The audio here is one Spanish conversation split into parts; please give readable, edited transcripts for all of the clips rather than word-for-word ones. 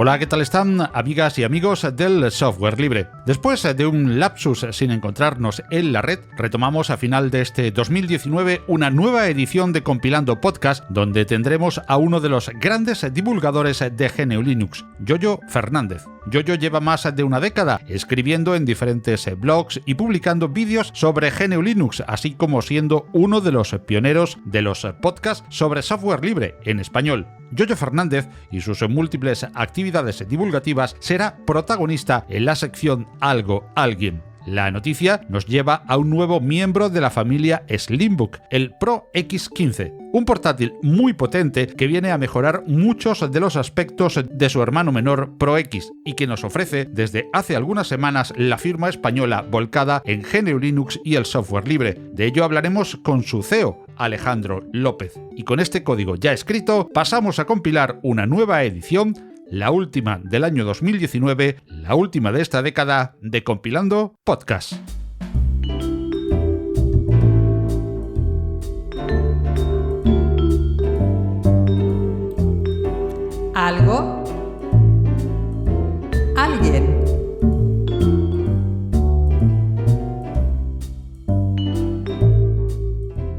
Hola, ¿qué tal están, amigas y amigos del software libre? Después de un lapsus sin encontrarnos en la red, retomamos a final de este 2019 una nueva edición de Compilando Podcast, donde tendremos a uno de los grandes divulgadores de GNU Linux, Yoyo Fernández. Yoyo lleva más de una década escribiendo en diferentes blogs y publicando vídeos sobre GNU Linux, así como siendo uno de los pioneros de los podcasts sobre software libre en español. Yoyo Fernández y sus múltiples actividades divulgativas será protagonista en la sección Algo Alguien. La noticia nos lleva a un nuevo miembro de la familia Slimbook, el Pro X15, un portátil muy potente que viene a mejorar muchos de los aspectos de su hermano menor Pro X y que nos ofrece desde hace algunas semanas la firma española volcada en GNU Linux y el software libre. De ello hablaremos con su CEO, Alejandro López. Y con este código ya escrito, pasamos a compilar una nueva edición, la última del año 2019, la última de esta década de Compilando Podcast. Algo, alguien.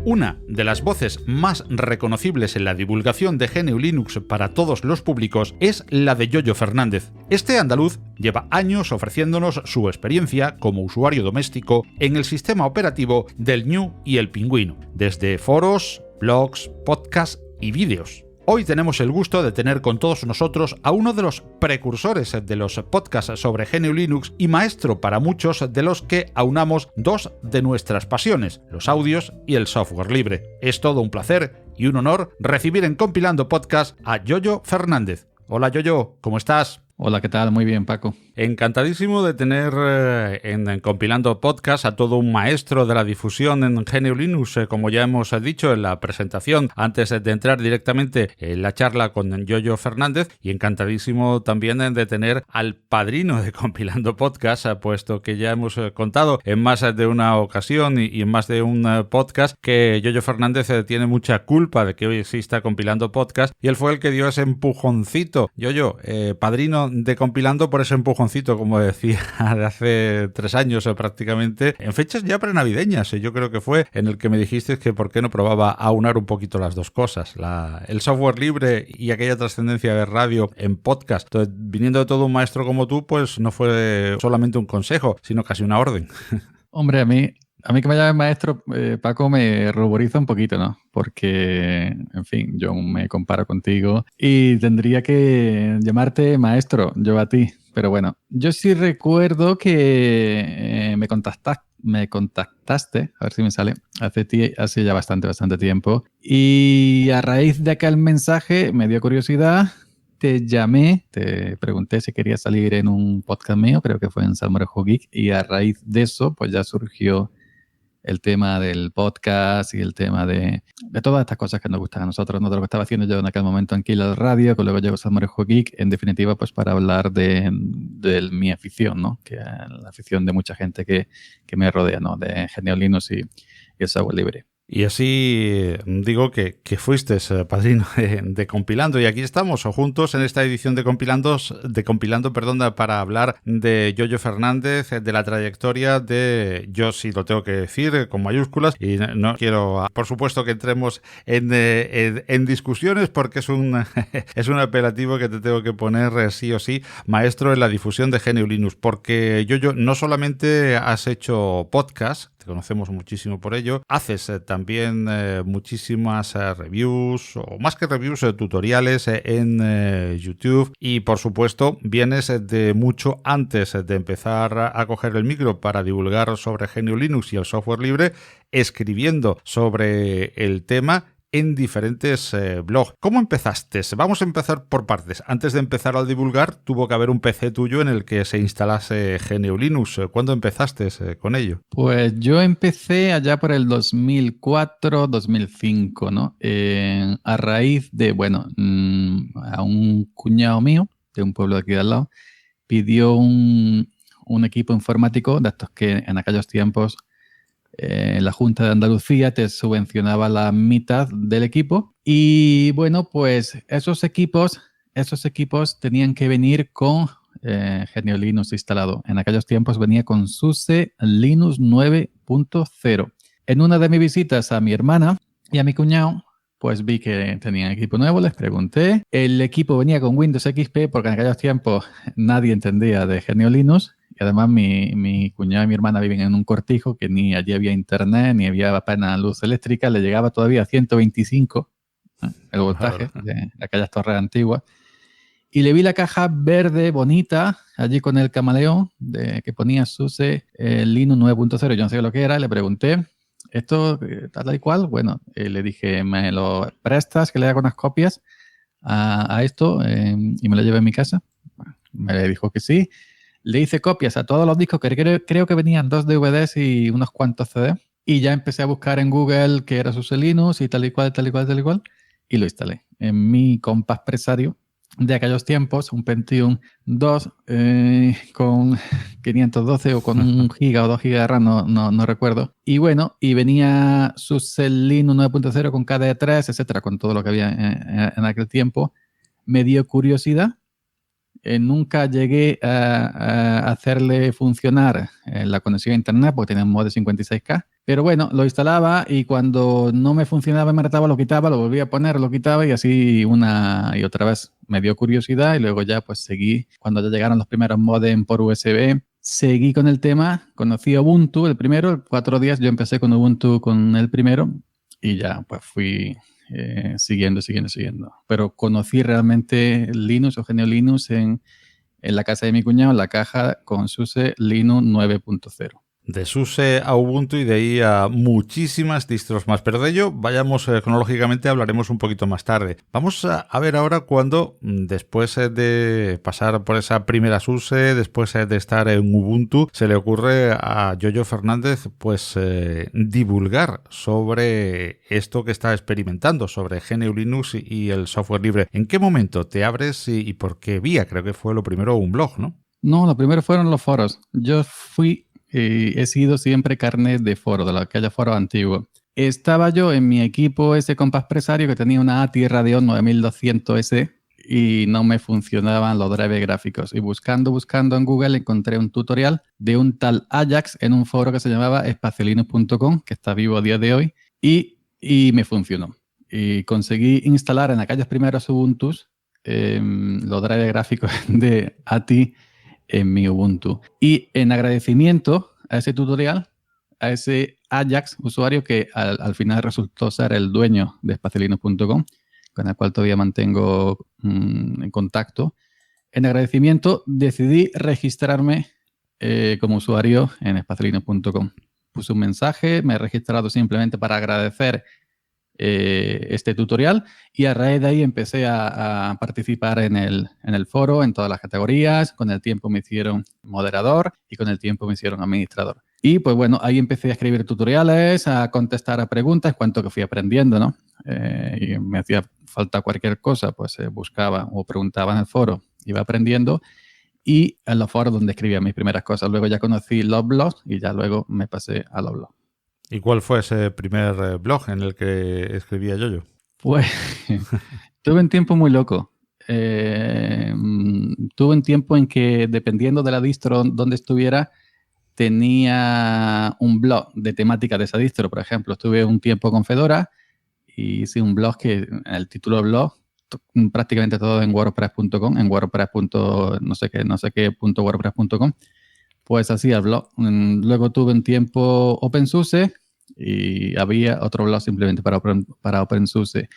Una de las voces más reconocibles en la divulgación de GNU Linux para todos los públicos es la de Yoyo Fernández. Este andaluz lleva años ofreciéndonos su experiencia como usuario doméstico en el sistema operativo del Gnu y el Pingüino, desde foros, blogs, podcasts y vídeos. Hoy tenemos el gusto de tener con todos nosotros a uno de los precursores de los podcasts sobre GNU Linux y maestro para muchos de los que aunamos dos de nuestras pasiones, los audios y el software libre. Es todo un placer y un honor recibir en Compilando Podcast a Yoyo Fernández. Hola Yoyo, ¿cómo estás? Hola, ¿qué tal? Muy bien, Paco. Encantadísimo de tener en Compilando Podcast a todo un maestro de la difusión en GNU Linux, como ya hemos dicho en la presentación, antes de entrar directamente en la charla con Yoyo Fernández, y encantadísimo también de tener al padrino de Compilando Podcast, puesto que ya hemos contado en más de una ocasión y en más de un podcast que Yoyo Fernández tiene mucha culpa de que hoy exista Compilando Podcast, y él fue el que dio ese empujoncito. Yoyo, padrino de Compilando por ese empujoncito, como decía, de hace 3 años prácticamente, en fechas ya prenavideñas. Yo creo que fue en el que me dijiste que por qué no probaba a aunar un poquito las dos cosas, el software libre y aquella trascendencia de radio en podcast. Entonces, viniendo de todo un maestro como tú, pues no fue solamente un consejo, sino casi una orden. Hombre, a mí que me llames maestro, Paco, me ruboriza un poquito, ¿no? Porque, en fin, yo me comparo contigo y tendría que llamarte maestro, yo a ti. Pero bueno, yo sí recuerdo que me contactaste, a ver si me sale, hace ya bastante tiempo. Y a raíz de aquel mensaje me dio curiosidad, te llamé, te pregunté si querías salir en un podcast mío, creo que fue en Salmorejo Geek, y a raíz de eso pues ya surgió el tema del podcast y el tema de todas estas cosas que nos gustan a nosotros, ¿no? De lo que estaba haciendo yo en aquel momento en Killer Radio, que luego llegó Salmorejo Geek, en definitiva, pues para hablar de mi afición, ¿no? Que es la afición de mucha gente que me rodea, ¿no? De GNU Linux y el software libre. Y así digo que fuiste padrino de Compilando, y aquí estamos juntos en esta edición de Compilando, para hablar de Yoyo Fernández, de la trayectoria de, yo sí lo tengo que decir con mayúsculas, y no quiero, por supuesto, que entremos en discusiones, porque es un apelativo que te tengo que poner sí o sí, maestro en la difusión de GNU Linux, porque Yoyo, no solamente has hecho podcast, te conocemos muchísimo por ello, haces también muchísimas reviews, o más que reviews, tutoriales en YouTube, y por supuesto vienes de mucho antes de empezar a coger el micro para divulgar sobre GNU Linux y el software libre, escribiendo sobre el tema, en diferentes blogs. ¿Cómo empezaste? Vamos a empezar por partes. Antes de empezar a divulgar, tuvo que haber un PC tuyo en el que se instalase GNU Linux. ¿Cuándo empezaste con ello? Pues yo empecé allá por el 2004, 2005, ¿no? A raíz de, a un cuñado mío de un pueblo de aquí de al lado, pidió un equipo informático de estos que en aquellos tiempos la Junta de Andalucía te subvencionaba la mitad del equipo y bueno, pues esos equipos tenían que venir con GNU Linux instalado. En aquellos tiempos venía con SUSE Linux 9.0. En una de mis visitas a mi hermana y a mi cuñado, pues vi que tenían equipo nuevo, les pregunté. El equipo venía con Windows XP porque en aquellos tiempos nadie entendía de GNU Linux. Y además mi cuñado y mi hermana viven en un cortijo que ni allí había internet, ni había apenas luz eléctrica. Le llegaba todavía a 125 el voltaje de aquellas torres antiguas. Y le vi la caja verde bonita allí con el camaleón que ponía SUSE Linux 9.0. Yo no sabía lo que era. Le pregunté, ¿esto tal y cual? Bueno, le dije, ¿me lo prestas que le haga unas copias a esto y me lo lleve a mi casa? Bueno, me dijo que sí. Le hice copias a todos los discos, que creo que venían 2 DVDs y unos cuantos CD. Y ya empecé a buscar en Google qué era SUSE Linux y tal y cual, y lo instalé en mi Compass Presario de aquellos tiempos, un Pentium 2 con 512 o con 1 giga o 2 gigas de RAM, no recuerdo. Y bueno, y venía SUSE Linux 9.0 con KDE3, etcétera, con todo lo que había en aquel tiempo. Me dio curiosidad. Nunca llegué a hacerle funcionar la conexión a internet porque tenía un mod de 56K. Pero bueno, lo instalaba y cuando no me funcionaba, me retaba, lo quitaba, lo volvía a poner, lo quitaba y así una y otra vez me dio curiosidad y luego ya pues seguí. Cuando ya llegaron los primeros modems por USB, seguí con el tema. Conocí Ubuntu, el primero, 4 días yo empecé con Ubuntu con el primero y ya pues fui siguiendo. Pero conocí realmente Linux o GNU Linux en la casa de mi cuñado, en la caja con SUSE Linux 9.0. De SUSE a Ubuntu y de ahí a muchísimas distros más. Pero de ello, vayamos cronológicamente, hablaremos un poquito más tarde. Vamos a ver ahora cuando, después de pasar por esa primera SUSE, después de estar en Ubuntu, se le ocurre a Yoyo Fernández pues divulgar sobre esto que está experimentando, sobre GNU Linux y el software libre. ¿En qué momento te abres y por qué vía? Creo que fue lo primero un blog, ¿no? No, lo primero fueron los foros. Yo he sido siempre carne de foro, de aquellos foros antiguos. Estaba yo en mi equipo ese Compass Presario que tenía una ATI Radeon 9200S y no me funcionaban los drivers gráficos. Y buscando en Google encontré un tutorial de un tal Ajax en un foro que se llamaba espaciolinux.com, que está vivo a día de hoy, y me funcionó. Y conseguí instalar en aquellos primeros Ubuntus los drivers gráficos de ATI en mi Ubuntu. Y en agradecimiento a ese tutorial, a ese Ajax usuario que al final resultó ser el dueño de espaciolinux.com, con el cual todavía mantengo en contacto, en agradecimiento decidí registrarme como usuario en espaciolinux.com. Puse un mensaje, me he registrado simplemente para agradecer este tutorial y a raíz de ahí empecé a participar en el foro, en todas las categorías. Con el tiempo me hicieron moderador y con el tiempo me hicieron administrador. Y pues bueno, ahí empecé a escribir tutoriales, a contestar a preguntas, cuanto que fui aprendiendo, ¿no? Y me hacía falta cualquier cosa, pues buscaba o preguntaba en el foro, iba aprendiendo. Y en los foros donde escribía mis primeras cosas. Luego ya conocí los blogs y ya luego me pasé a los blogs. ¿Y cuál fue ese primer blog en el que escribía Yoyo? Pues tuve un tiempo muy loco. Tuve un tiempo en que, dependiendo de la distro donde estuviera, tenía un blog de temática de esa distro. Por ejemplo, estuve un tiempo con Fedora y hice un blog que el título del blog prácticamente todo en wordpress.com, en wordpress.wordpress.com. Pues hacía el blog. Luego tuve un tiempo OpenSUSE y había otro blog simplemente para OpenSUSE.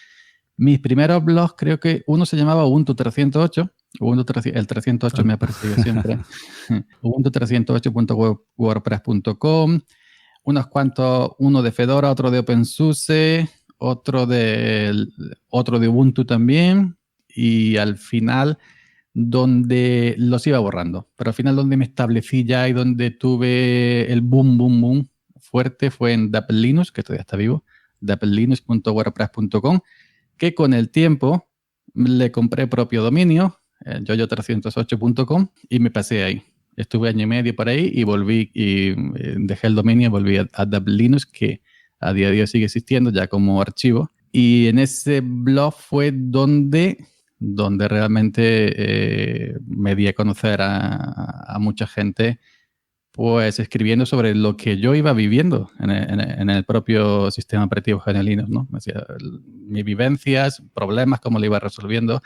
Mis primeros blogs, creo que uno se llamaba Ubuntu 308. El 308 me ha perseguido siempre. Ubuntu 308.wordpress.com. Unos cuantos, uno de Fedora, otro de OpenSUSE, otro de Ubuntu también, y al final donde los iba borrando. Pero al final donde me establecí ya y donde tuve el boom fuerte fue en Dapple Linux, que todavía está vivo, dapplelinux.wordpress.com, que con el tiempo le compré propio dominio, yoyo308.com, y me pasé ahí. Estuve año y medio por ahí y volví y dejé el dominio y volví a Dapple Linux, que a día de hoy sigue existiendo ya como archivo. Y en ese blog fue donde realmente me di a conocer a mucha gente, pues escribiendo sobre lo que yo iba viviendo en el propio sistema operativo GNU Linux, ¿no? O sea, mis vivencias, problemas, cómo lo iba resolviendo.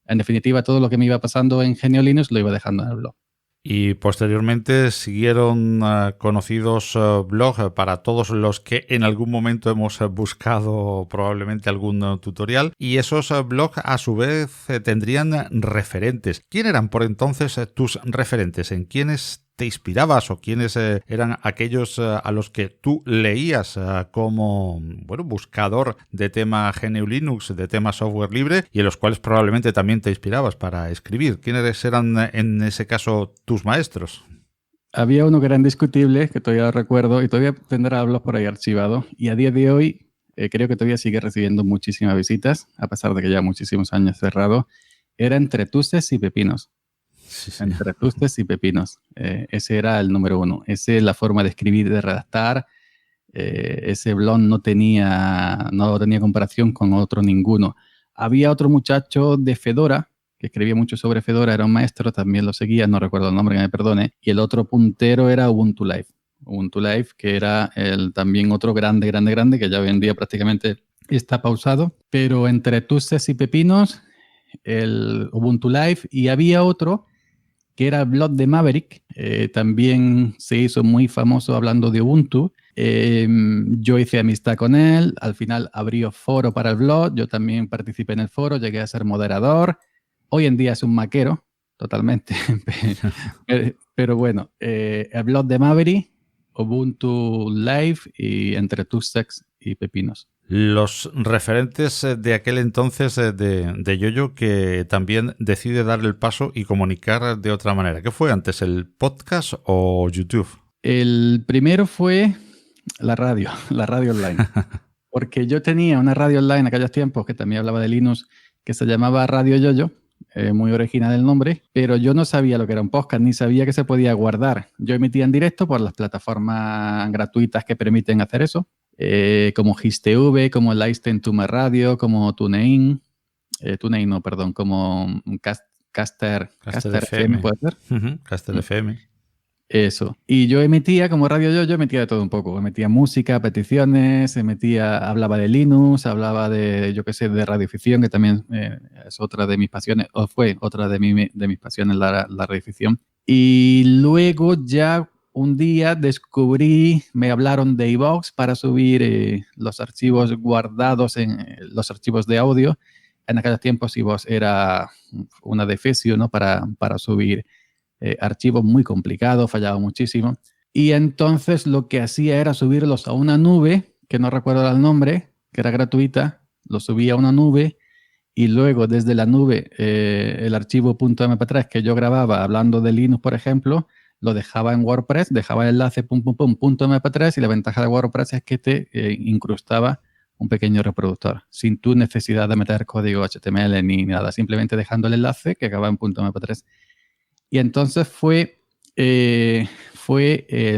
En definitiva, todo lo que me iba pasando en GNU Linux lo iba dejando en el blog. Y posteriormente siguieron conocidos blogs para todos los que en algún momento hemos buscado probablemente algún tutorial, y esos blogs a su vez tendrían referentes. ¿Quién eran por entonces tus referentes? ¿En quiénes te inspirabas o quiénes eran aquellos a los que tú leías como buscador de tema GNU Linux, de tema software libre, y en los cuales probablemente también te inspirabas para escribir? ¿Quiénes eran en ese caso tus maestros? Había uno que era indiscutible, que todavía recuerdo, y todavía tendrá blogs por ahí archivado, y a día de hoy creo que todavía sigue recibiendo muchísimas visitas, a pesar de que ya muchísimos años cerrado. Era Entre Tustes y Pepinos. Sí. Entre Tustes y Pepinos. Ese era el número uno. Esa es la forma de escribir, de redactar. Ese blog no tenía comparación con otro ninguno. Había otro muchacho de Fedora que escribía mucho sobre Fedora, era un maestro, también lo seguía, no recuerdo el nombre, que me perdone. Y el otro puntero era Ubuntu Live. Ubuntu Live, que era también otro grande, que ya hoy en día prácticamente está pausado. Pero Entre Tustes y Pepinos, el Ubuntu Live, y había otro que era el blog de Maverick, también se hizo muy famoso hablando de Ubuntu. Yo hice amistad con él, al final abrió foro para el blog, yo también participé en el foro, llegué a ser moderador. Hoy en día es un maquero, totalmente. Pero bueno, el blog de Maverick, Ubuntu Live y Entre Tustes y Pepinos. Los referentes de aquel entonces de Yoyo, que también decide dar el paso y comunicar de otra manera. ¿Qué fue antes, el podcast o YouTube? El primero fue la radio online. Porque yo tenía una radio online en aquellos tiempos que también hablaba de Linux, que se llamaba Radio Yoyo, muy original el nombre, pero yo no sabía lo que era un podcast, ni sabía que se podía guardar. Yo emitía en directo por las plataformas gratuitas que permiten hacer eso. Como GISTV, como Listen to My Radio, como TuneIn, como Caster FM, ¿puede ser? Caster FM. Eso. Y yo emitía, como Radio Yoyo, emitía de todo un poco. Emitía música, peticiones, hablaba de Linux, hablaba de, de radioficción, que también es otra de mis pasiones, o fue otra de mis pasiones, la radioficción. Y luego ya un día me hablaron de iVoox para subir los archivos guardados en los archivos de audio. En aquellos tiempos iVoox era una defecio, ¿no? Para subir archivos, muy complicados, fallaba muchísimo. Y entonces lo que hacía era subirlos a una nube, que no recuerdo el nombre, que era gratuita, lo subía a una nube y luego desde la nube el archivo .mp3 que yo grababa hablando de Linux, por ejemplo, lo dejaba en WordPress, dejaba el enlace .mp3, y la ventaja de WordPress es que te incrustaba un pequeño reproductor, sin tu necesidad de meter código HTML ni nada, simplemente dejando el enlace que acababa en .mp3. Y entonces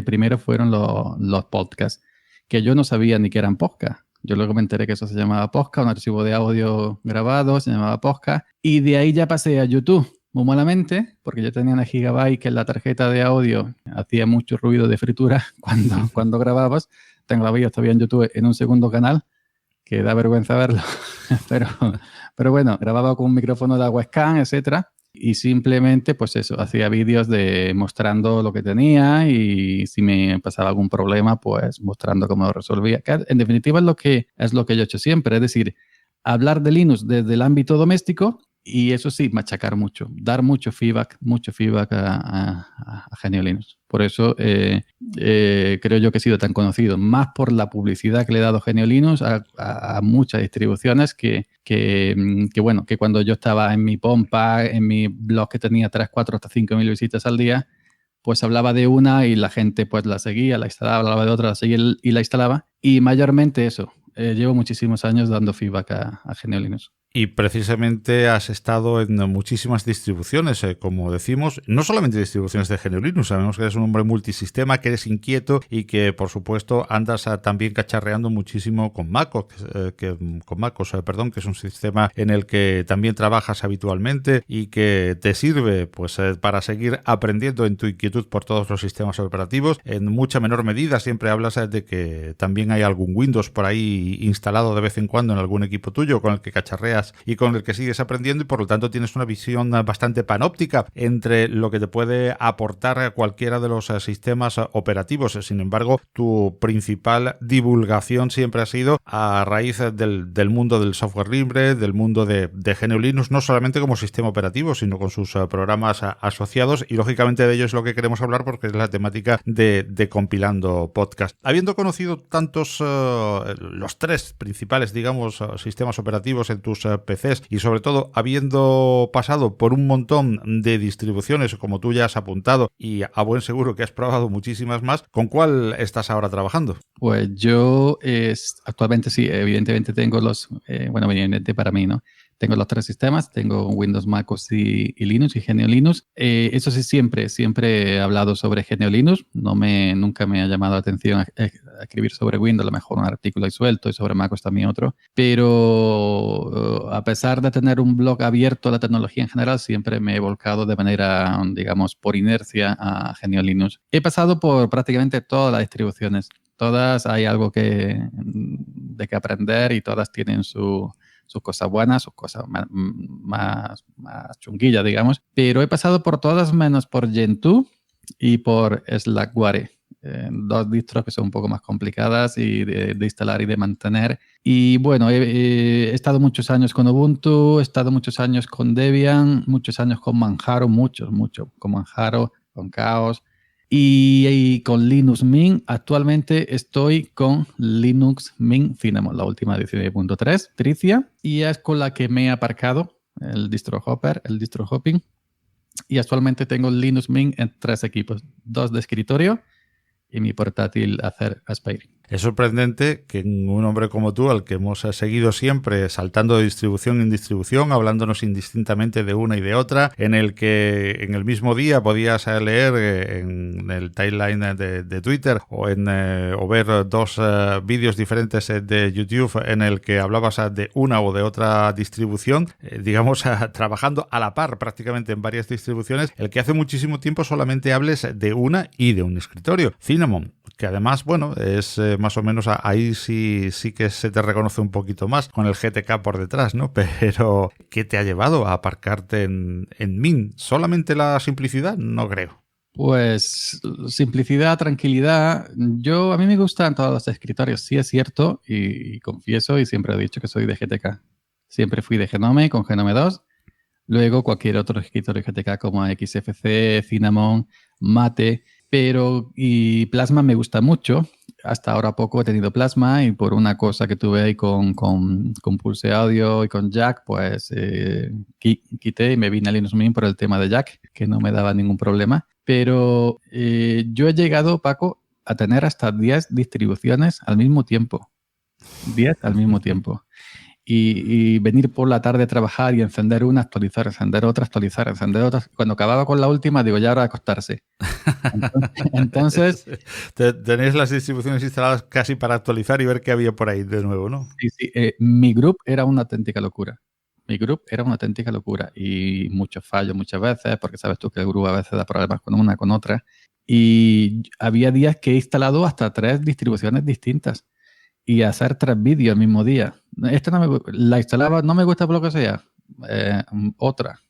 primero fueron los podcasts, que yo no sabía ni que eran podcasts. Yo luego me enteré que eso se llamaba podcast, un archivo de audio grabado se llamaba podcast, y de ahí ya pasé a YouTube. Muy malamente, porque yo tenía una gigabyte que en la tarjeta de audio hacía mucho ruido de fritura cuando grababas. Tengo vídeos todavía en YouTube en un segundo canal, que da vergüenza verlo. pero bueno, grababa con un micrófono de webcam, etcétera, y simplemente, pues eso, hacía vídeos mostrando lo que tenía y si me pasaba algún problema, pues mostrando cómo lo resolvía. Que en definitiva es lo que yo he hecho siempre, es decir, hablar de Linux desde el ámbito doméstico. Y eso sí, machacar mucho, dar mucho feedback a GNU Linux. Por eso creo yo que he sido tan conocido, más por la publicidad que le he dado Genio Linux a muchas distribuciones que bueno, que cuando yo estaba en mi pompa, en mi blog que tenía 3, 4, hasta 5.000 visitas al día, pues hablaba de una y la gente pues la seguía, la instalaba, hablaba de otra, la seguía y la instalaba. Y mayormente eso. Llevo muchísimos años dando feedback a Genio Linux. Y precisamente has estado en muchísimas distribuciones, como decimos, no solamente distribuciones de GNU Linux, sabemos que eres un hombre multisistema, que eres inquieto y que, por supuesto, andas también cacharreando muchísimo con MacOS, que es un sistema en el que también trabajas habitualmente y que te sirve pues para seguir aprendiendo en tu inquietud por todos los sistemas operativos. En mucha menor medida siempre hablas de que también hay algún Windows por ahí instalado de vez en cuando en algún equipo tuyo con el que cacharreas y con el que sigues aprendiendo, y por lo tanto tienes una visión bastante panóptica entre lo que te puede aportar cualquiera de los sistemas operativos. Sin embargo, tu principal divulgación siempre ha sido a raíz del mundo del software libre, del mundo de GNU Linux, no solamente como sistema operativo, sino con sus programas asociados, y lógicamente de ello es lo que queremos hablar porque es la temática de Compilando Podcast. Habiendo conocido tantos, los tres principales, digamos, sistemas operativos en tus PCs y sobre todo habiendo pasado por un montón de distribuciones como tú ya has apuntado y a buen seguro que has probado muchísimas más, ¿con cuál estás ahora trabajando? Pues yo actualmente sí, evidentemente tengo evidentemente para mí, ¿no? Tengo los tres sistemas, tengo Windows, MacOS y Linux y GNU Linux. Eso sí, siempre he hablado sobre GNU Linux. Nunca me ha llamado la atención a escribir sobre Windows, a lo mejor un artículo ahí suelto, y sobre MacOS también otro. Pero a pesar de tener un blog abierto a la tecnología en general, siempre me he volcado de manera, digamos, por inercia a GNU Linux. He pasado por prácticamente todas las distribuciones. Todas hay algo de que aprender y todas tienen sus cosas buenas, sus cosas más chunguillas, digamos. Pero he pasado por todas menos por Gentoo y por Slackware. Dos distros que son un poco más complicadas y de instalar y de mantener. Y bueno, he estado muchos años con Ubuntu, he estado muchos años con Debian, muchos años con Manjaro, mucho, con Manjaro, con Chaos. Y con Linux Mint, actualmente estoy con Linux Mint Cinnamon, la última 19.3, Tricia, y es con la que me he aparcado el distro hopping. Y actualmente tengo Linux Mint en 3 equipos, 2 de escritorio y mi portátil Aspire. Es sorprendente que un hombre como tú, al que hemos seguido siempre saltando de distribución en distribución, hablándonos indistintamente de una y de otra, en el que en el mismo día podías leer en el timeline de Twitter o ver 2 vídeos diferentes de YouTube en el que hablabas de una o de otra distribución, digamos, trabajando a la par prácticamente en varias distribuciones, el que hace muchísimo tiempo solamente hables de una y de un escritorio, Cinnamon, que además, bueno, es más o menos ahí sí que se te reconoce un poquito más con el GTK por detrás, ¿no? Pero ¿qué te ha llevado a aparcarte en Mint? ¿Solamente la simplicidad? No creo. Pues simplicidad, tranquilidad. A mí me gustan todos los escritorios, sí es cierto, y confieso y siempre he dicho que soy de GTK. Siempre fui de Genome con Genome 2, luego cualquier otro escritorio GTK como XFC, Cinnamon, Mate, y Plasma me gusta mucho. Hasta ahora poco he tenido Plasma y por una cosa que tuve ahí con Pulse Audio y con Jack, pues quité y me vine a Linux Mint por el tema de Jack, que no me daba ningún problema. Pero yo he llegado, Paco, a tener hasta 10 distribuciones al mismo tiempo. 10 al mismo tiempo. Y venir por la tarde a trabajar y encender una, actualizar, encender otra, actualizar, encender otra. Cuando acababa con la última, digo, ya hora de acostarse. Entonces tenéis las distribuciones instaladas casi para actualizar y ver qué había por ahí de nuevo, ¿no? Sí. Mi group era una auténtica locura. Y muchos fallos muchas veces, porque sabes tú que el grupo a veces da problemas con una, con otra. Y había días que he instalado hasta 3 distribuciones distintas y hacer 3 vídeos el mismo día. Esta la instalaba, no me gusta por lo que sea, otra.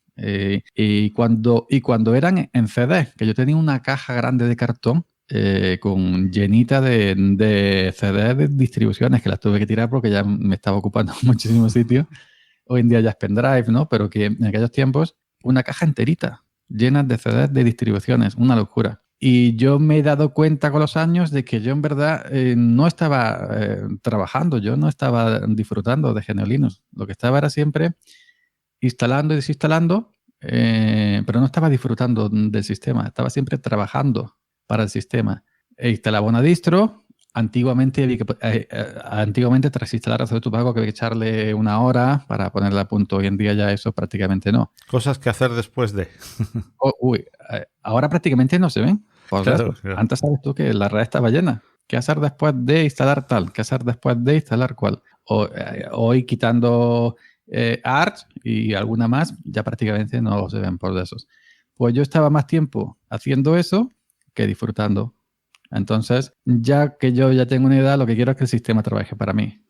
Y cuando eran en CD, que yo tenía una caja grande de cartón llenita de CD de distribuciones que las tuve que tirar porque ya me estaba ocupando muchísimo sitio. Hoy en día ya es pendrive, ¿no? Pero que en aquellos tiempos una caja enterita llena de CDs de distribuciones, una locura. Y yo me he dado cuenta con los años de que yo en verdad no estaba trabajando, yo no estaba disfrutando de GNU Linux. Lo que estaba era siempre instalando y desinstalando, pero no estaba disfrutando del sistema. Estaba siempre trabajando para el sistema. E instalaba una distro. Antiguamente, antiguamente tras instalar Azote Tubaco había que echarle una hora para ponerla a punto. Hoy en día ya eso prácticamente no. Cosas que hacer después de. Ahora prácticamente no se ven. Claro. Antes sabes tú que la red estaba llena. ¿Qué hacer después de instalar tal? ¿Qué hacer después de instalar cual? Hoy quitando Arch y alguna más, ya prácticamente no se ven por esos. Pues yo estaba más tiempo haciendo eso que disfrutando. Entonces, ya que yo ya tengo una edad, lo que quiero es que el sistema trabaje para mí,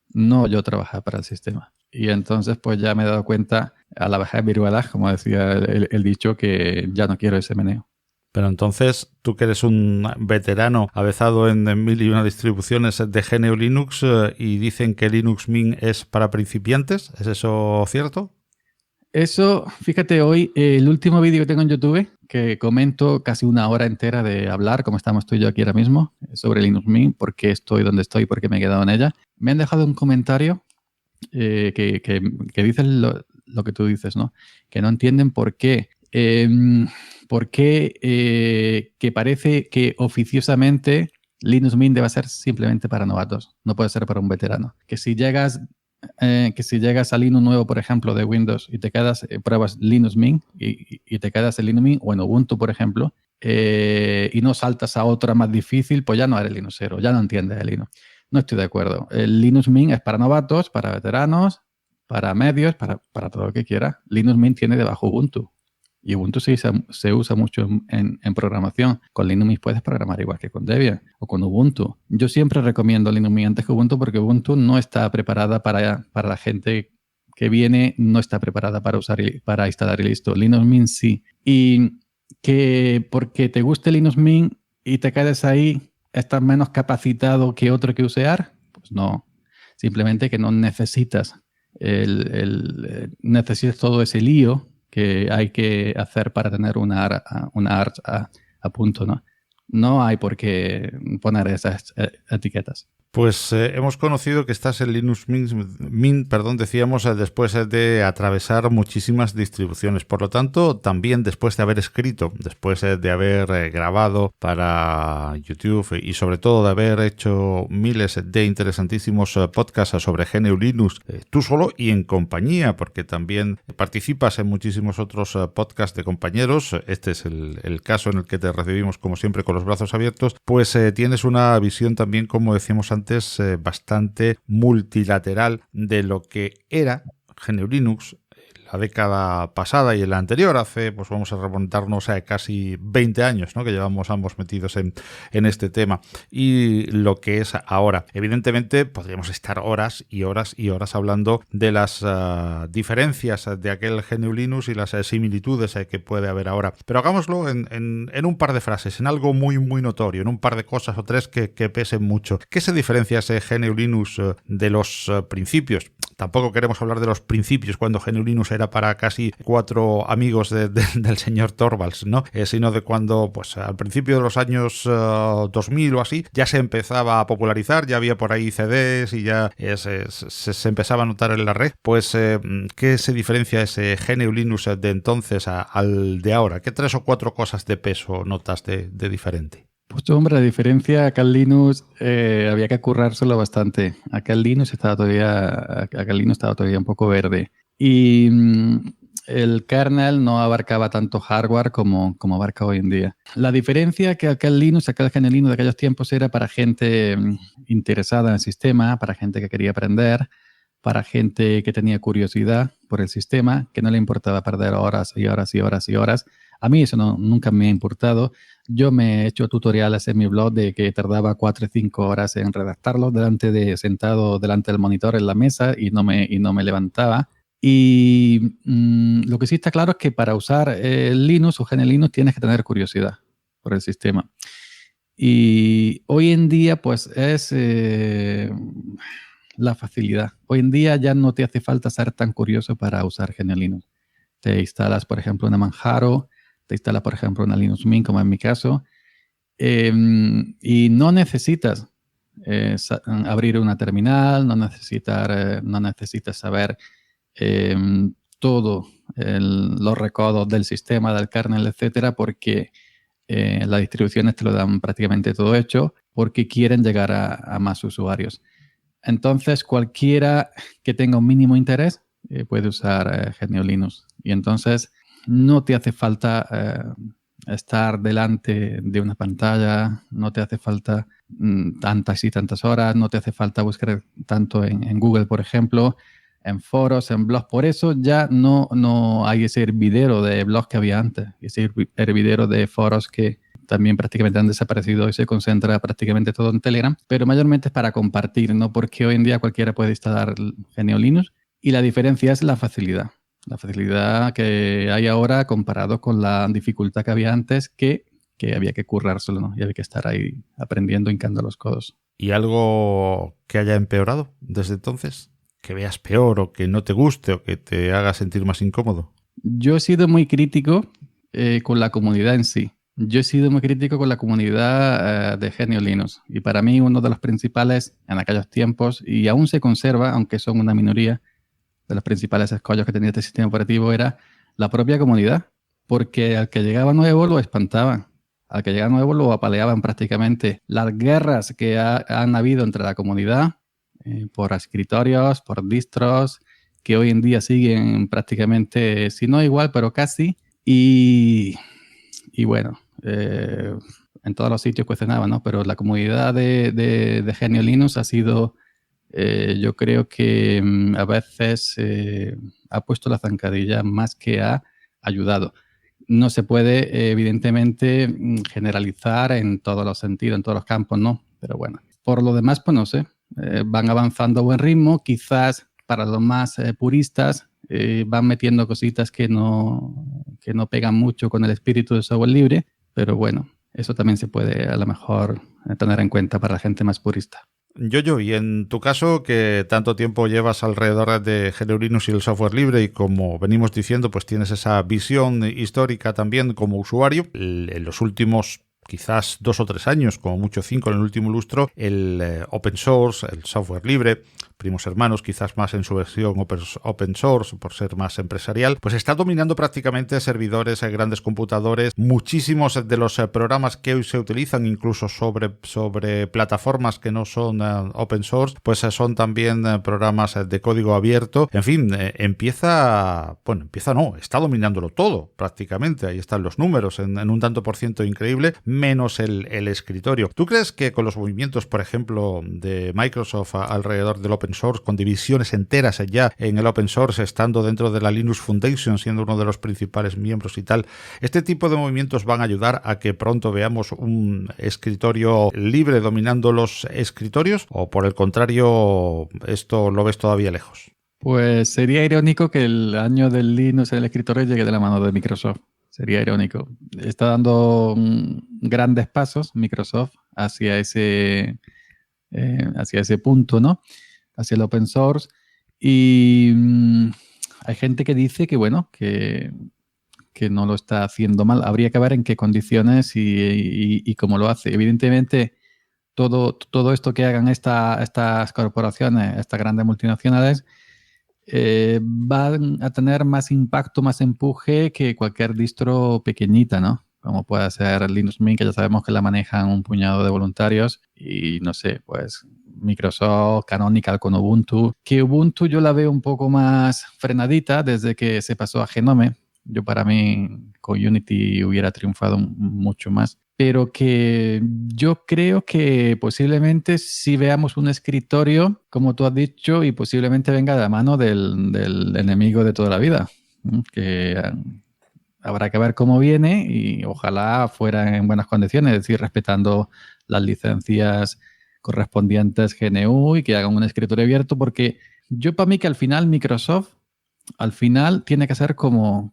no yo trabajar para el sistema. Y entonces, pues ya me he dado cuenta, a la vejez viruela, como decía el dicho, que ya no quiero ese meneo. Pero entonces, tú que eres un veterano avezado en 1001 distribuciones de GNU Linux y dicen que Linux Mint es para principiantes, ¿es eso cierto? Eso, fíjate, hoy el último vídeo que tengo en YouTube, que comento casi una hora entera de hablar, como estamos tú y yo aquí ahora mismo, sobre Linux Mint, por qué estoy donde estoy, por qué me he quedado en ella. Me han dejado un comentario que dice lo que tú dices, ¿no? Que no entienden por qué. Que parece que oficiosamente Linux Mint debe ser simplemente para novatos, no puede ser para un veterano. Que si llegas a Linux nuevo, por ejemplo, de Windows y te quedas, pruebas Linux Mint y te quedas en Linux Mint o en Ubuntu, por ejemplo, y no saltas a otra más difícil, pues ya no eres Linuxero, ya no entiendes el Linux. No estoy de acuerdo. El Linux Mint es para novatos, para veteranos, para medios, para todo lo que quiera. Linux Mint tiene debajo Ubuntu. Y Ubuntu se usa mucho en programación. Con Linux Mint puedes programar igual que con Debian o con Ubuntu. Yo siempre recomiendo Linux Mint antes que Ubuntu porque Ubuntu no está preparada para la gente que viene, no está preparada para instalar y listo. Linux Mint sí. Y que porque te guste Linux Mint y te quedes ahí, estás menos capacitado que otro que use ARC, pues no. Simplemente que no necesitas necesitas todo ese lío que hay que hacer para tener una Arch a punto, ¿no? No hay por qué poner esas etiquetas. Pues hemos conocido que estás en Linux Mint, decíamos, después de atravesar muchísimas distribuciones. Por lo tanto, también después de haber escrito, después de haber grabado para YouTube y sobre todo de haber hecho miles de interesantísimos podcasts sobre GNU Linux, tú solo y en compañía, porque también participas en muchísimos otros podcasts de compañeros. Este es el caso en el que te recibimos, como siempre, con los brazos abiertos. Pues tienes una visión también, como decíamos antes, bastante multilateral de lo que era GNU Linux la década pasada y en la anterior, pues vamos a remontarnos a casi 20 años, ¿no? Que llevamos ambos metidos en este tema y lo que es ahora. Evidentemente podríamos estar horas y horas y horas hablando de las diferencias de aquel GNU Linux y las similitudes que puede haber ahora, pero hagámoslo en un par de frases, en algo muy muy notorio, en un par de cosas o tres que pesen mucho. ¿Qué se diferencia ese GNU Linux de los principios? Tampoco queremos hablar de los principios cuando GNU Linux era para casi 4 amigos del señor Torvalds, ¿no? Sino de cuando, pues al principio de los años 2000 o así, ya se empezaba a popularizar, ya había por ahí CDs y ya se empezaba a notar en la red. Pues, ¿qué se diferencia ese GNU Linux de entonces al de ahora? ¿Qué 3 o 4 cosas de peso notas de diferente? Pues hombre, la diferencia, acá en Linux había que currárselo bastante. Acá en Linux estaba todavía un poco verde. Y el kernel no abarcaba tanto hardware como abarca hoy en día. La diferencia que acá en Linux, acá el GNU Linux de aquellos tiempos era para gente interesada en el sistema, para gente que quería aprender, para gente que tenía curiosidad por el sistema, que no le importaba perder horas y horas y horas y horas. A mí eso nunca me ha importado. Yo me he hecho tutoriales en mi blog de que tardaba 4 o 5 horas en redactarlo sentado delante del monitor en la mesa y no me levantaba. Y lo que sí está claro es que para usar Linux o GNU Linux tienes que tener curiosidad por el sistema. Y hoy en día pues es la facilidad. Hoy en día ya no te hace falta ser tan curioso para usar GNU Linux. Te instalas, por ejemplo, una Manjaro, te instalas, por ejemplo, una Linux Mint, como en mi caso, Y no necesitas abrir una terminal, no necesitas saber todo los recodos del sistema, del kernel, etcétera, porque las distribuciones te lo dan prácticamente todo hecho porque quieren llegar a más usuarios. Entonces, cualquiera que tenga un mínimo interés puede usar GNU Linux. Y entonces no te hace falta estar delante de una pantalla, no te hace falta tantas y tantas horas, no te hace falta buscar tanto en Google, por ejemplo, en foros, en blogs. Por eso ya no hay ese hervidero de blogs que había antes, ese hervidero de foros que también prácticamente han desaparecido y se concentra prácticamente todo en Telegram, pero mayormente es para compartir, ¿no? Porque hoy en día cualquiera puede instalar GNU Linux y la diferencia es la facilidad. La facilidad que hay ahora comparado con la dificultad que había antes, que había que currárselo, ¿no? Y había que estar ahí aprendiendo, hincando los codos. ¿Y algo que haya empeorado desde entonces? ¿Que veas peor o que no te guste o que te haga sentir más incómodo? Yo he sido muy crítico con la comunidad en sí. Yo he sido muy crítico con la comunidad de GNU Linux. Y para mí uno de los principales en aquellos tiempos, y aún se conserva, aunque son una minoría, de los principales escollos que tenía este sistema operativo era la propia comunidad. Porque al que llegaba nuevo lo espantaban. Al que llegaba nuevo lo apaleaban prácticamente. Las guerras que han habido entre la comunidad por escritorios, por distros, que hoy en día siguen prácticamente, si no igual, pero casi. Y bueno, en todos los sitios cuestionaban, ¿no? Pero la comunidad de GNU Linux ha sido, yo creo que a veces ha puesto la zancadilla más que ha ayudado. No se puede, evidentemente, generalizar en todos los sentidos, en todos los campos, ¿no? Pero bueno, por lo demás, pues no sé. Van avanzando a buen ritmo. Quizás para los más puristas van metiendo cositas que no pegan mucho con el espíritu del software libre. Pero bueno, eso también se puede a lo mejor tener en cuenta para la gente más purista. Y en tu caso, que tanto tiempo llevas alrededor de GNU Linux y el software libre y como venimos diciendo, pues tienes esa visión histórica también como usuario, en los últimos quizás 2 o 3 años, como mucho 5 en el último lustro, el open source, el software libre, primos hermanos, quizás más en su versión open source, por ser más empresarial, pues está dominando prácticamente servidores, grandes computadores. Muchísimos de los programas que hoy se utilizan, incluso sobre plataformas que no son open source, pues son también programas de código abierto. En fin, está dominándolo todo prácticamente. Ahí están los números en un tanto por ciento increíble, menos el escritorio. ¿Tú crees que con los movimientos, por ejemplo, de Microsoft alrededor del open source, con divisiones enteras ya en el open source, estando dentro de la Linux Foundation, siendo uno de los principales miembros y tal, este tipo de movimientos van a ayudar a que pronto veamos un escritorio libre dominando los escritorios? ¿O por el contrario, esto lo ves todavía lejos? Pues sería irónico que el año del Linux en el escritorio llegue de la mano de Microsoft. Sería irónico. Está dando grandes pasos Microsoft hacia ese punto, ¿no? Hacia el open source. Y hay gente que dice que, bueno, que no lo está haciendo mal. Habría que ver en qué condiciones y cómo lo hace. Evidentemente, todo esto que hagan estas corporaciones, estas grandes multinacionales, van a tener más impacto, más empuje que cualquier distro pequeñita, ¿no? Como puede ser Linux Mint, que ya sabemos que la manejan un puñado de voluntarios, y no sé, pues Microsoft, Canonical con Ubuntu, que Ubuntu yo la veo un poco más frenadita desde que se pasó a Genome. Yo para mí con Unity hubiera triunfado mucho más, pero que yo creo que posiblemente sí veamos un escritorio, como tú has dicho, y posiblemente venga de la mano del enemigo de toda la vida, que habrá que ver cómo viene y ojalá fuera en buenas condiciones, es decir, respetando las licencias correspondientes GNU y que hagan un escritorio abierto, porque yo para mí que al final Microsoft tiene que ser como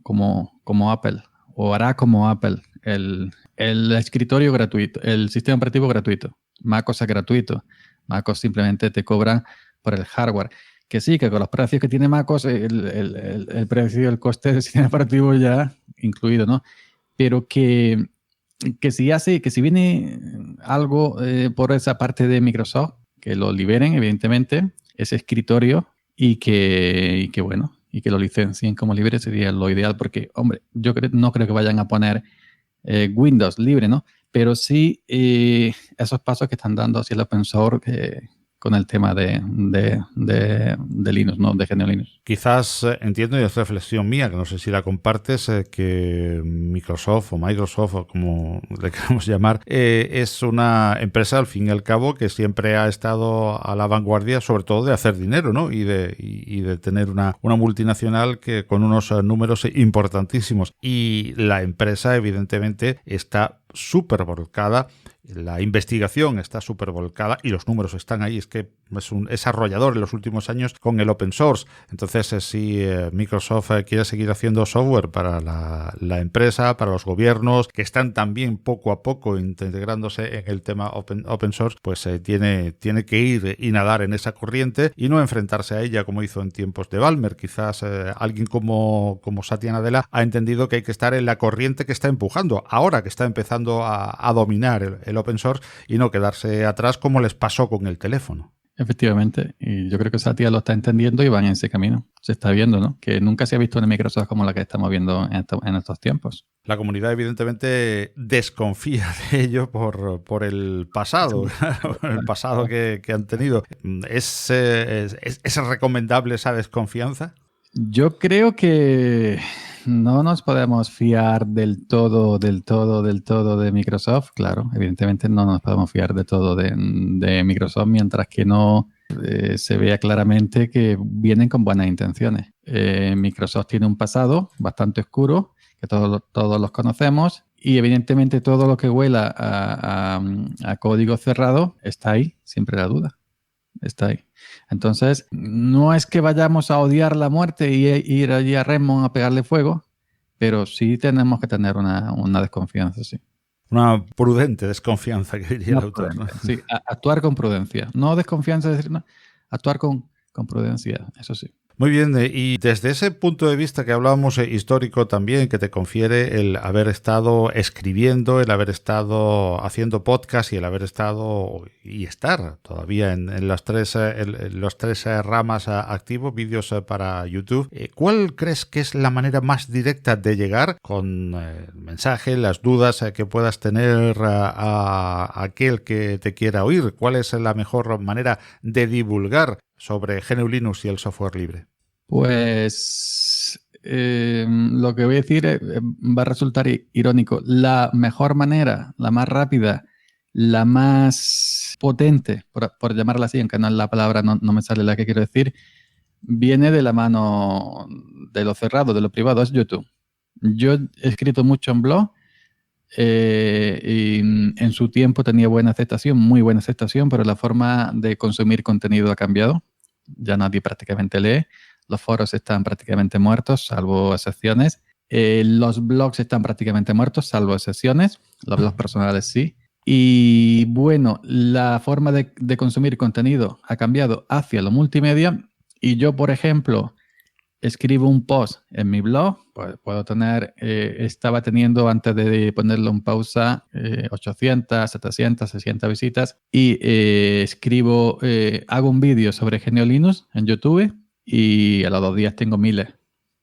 Apple, o hará como Apple, el escritorio gratuito, el sistema operativo gratuito. MacOS es gratuito. MacOS simplemente te cobran por el hardware. Que sí, que con los precios que tiene MacOS, el precio y el coste del sistema operativo ya incluido, ¿no? Pero que que si viene algo por esa parte de Microsoft, que lo liberen, evidentemente, ese escritorio y que bueno, y que lo licencien como libre sería lo ideal, porque, hombre, no creo que vayan a poner Windows libre, ¿no? Pero sí esos pasos que están dando hacia el open source con el tema de Linux, ¿no? De GNU Linux. Quizás entiendo, y es reflexión mía, que no sé si la compartes, que Microsoft o como le queramos llamar, es una empresa, al fin y al cabo, que siempre ha estado a la vanguardia, sobre todo de hacer dinero, ¿no? Y de tener una multinacional que con unos números importantísimos. Y la empresa, evidentemente, está súper volcada. La investigación está súper volcada y los números están ahí. Es que es arrollador en los últimos años con el open source. Entonces, si Microsoft quiere seguir haciendo software para la empresa, para los gobiernos, que están también poco a poco integrándose en el tema open source, pues tiene que ir y nadar en esa corriente y no enfrentarse a ella como hizo en tiempos de Ballmer. Quizás alguien como Satya Nadella ha entendido que hay que estar en la corriente que está empujando, ahora que está empezando a dominar el open source, y no quedarse atrás como les pasó con el teléfono. Efectivamente, y yo creo que Satya lo está entendiendo y van en ese camino. Se está viendo, ¿no? Que nunca se ha visto una Microsoft como la que estamos viendo en estos tiempos. La comunidad evidentemente desconfía de ello por el pasado, el pasado que han tenido. ¿Es recomendable esa desconfianza? Yo creo que no nos podemos fiar del todo de Microsoft. Claro, evidentemente no nos podemos fiar de todo de Microsoft mientras que no se vea claramente que vienen con buenas intenciones. Microsoft tiene un pasado bastante oscuro, que todos los conocemos, y evidentemente todo lo que huela a código cerrado está ahí, siempre la duda. Está ahí. Entonces, no es que vayamos a odiar la muerte y ir allí a Redmond a pegarle fuego, pero sí tenemos que tener una desconfianza, sí. Una prudente desconfianza, que diría el autor, ¿no? Sí, actuar con prudencia. No desconfianza, es decir, no, actuar con prudencia, eso sí. Muy bien, y desde ese punto de vista que hablábamos histórico también, que te confiere el haber estado escribiendo, el haber estado haciendo podcast y el haber estado y estar todavía en las tres ramas activos, vídeos para YouTube, ¿cuál crees que es la manera más directa de llegar con el mensaje, las dudas que puedas tener a aquel que te quiera oír? ¿Cuál es la mejor manera de divulgar sobre GNU Linux y el software libre? Pues lo que voy a decir va a resultar irónico. La mejor manera, la más rápida, la más potente, por llamarla así, aunque no es la palabra, no me sale la que quiero decir, viene de la mano de lo cerrado, de lo privado, es YouTube. Yo he escrito mucho en blog y en su tiempo tenía buena aceptación, muy buena aceptación, pero la forma de consumir contenido ha cambiado. Ya nadie prácticamente lee. Los foros están prácticamente muertos, salvo excepciones. Los blogs están prácticamente muertos, salvo excepciones. Los blogs personales sí. Y bueno, la forma de consumir contenido ha cambiado hacia lo multimedia. Y yo, por ejemplo, escribo un post en mi blog. Pues puedo tener, estaba teniendo antes de ponerlo en pausa 800, 700, 600 visitas. Y hago un vídeo sobre GNU Linux en YouTube. Y a los 2 días tengo miles,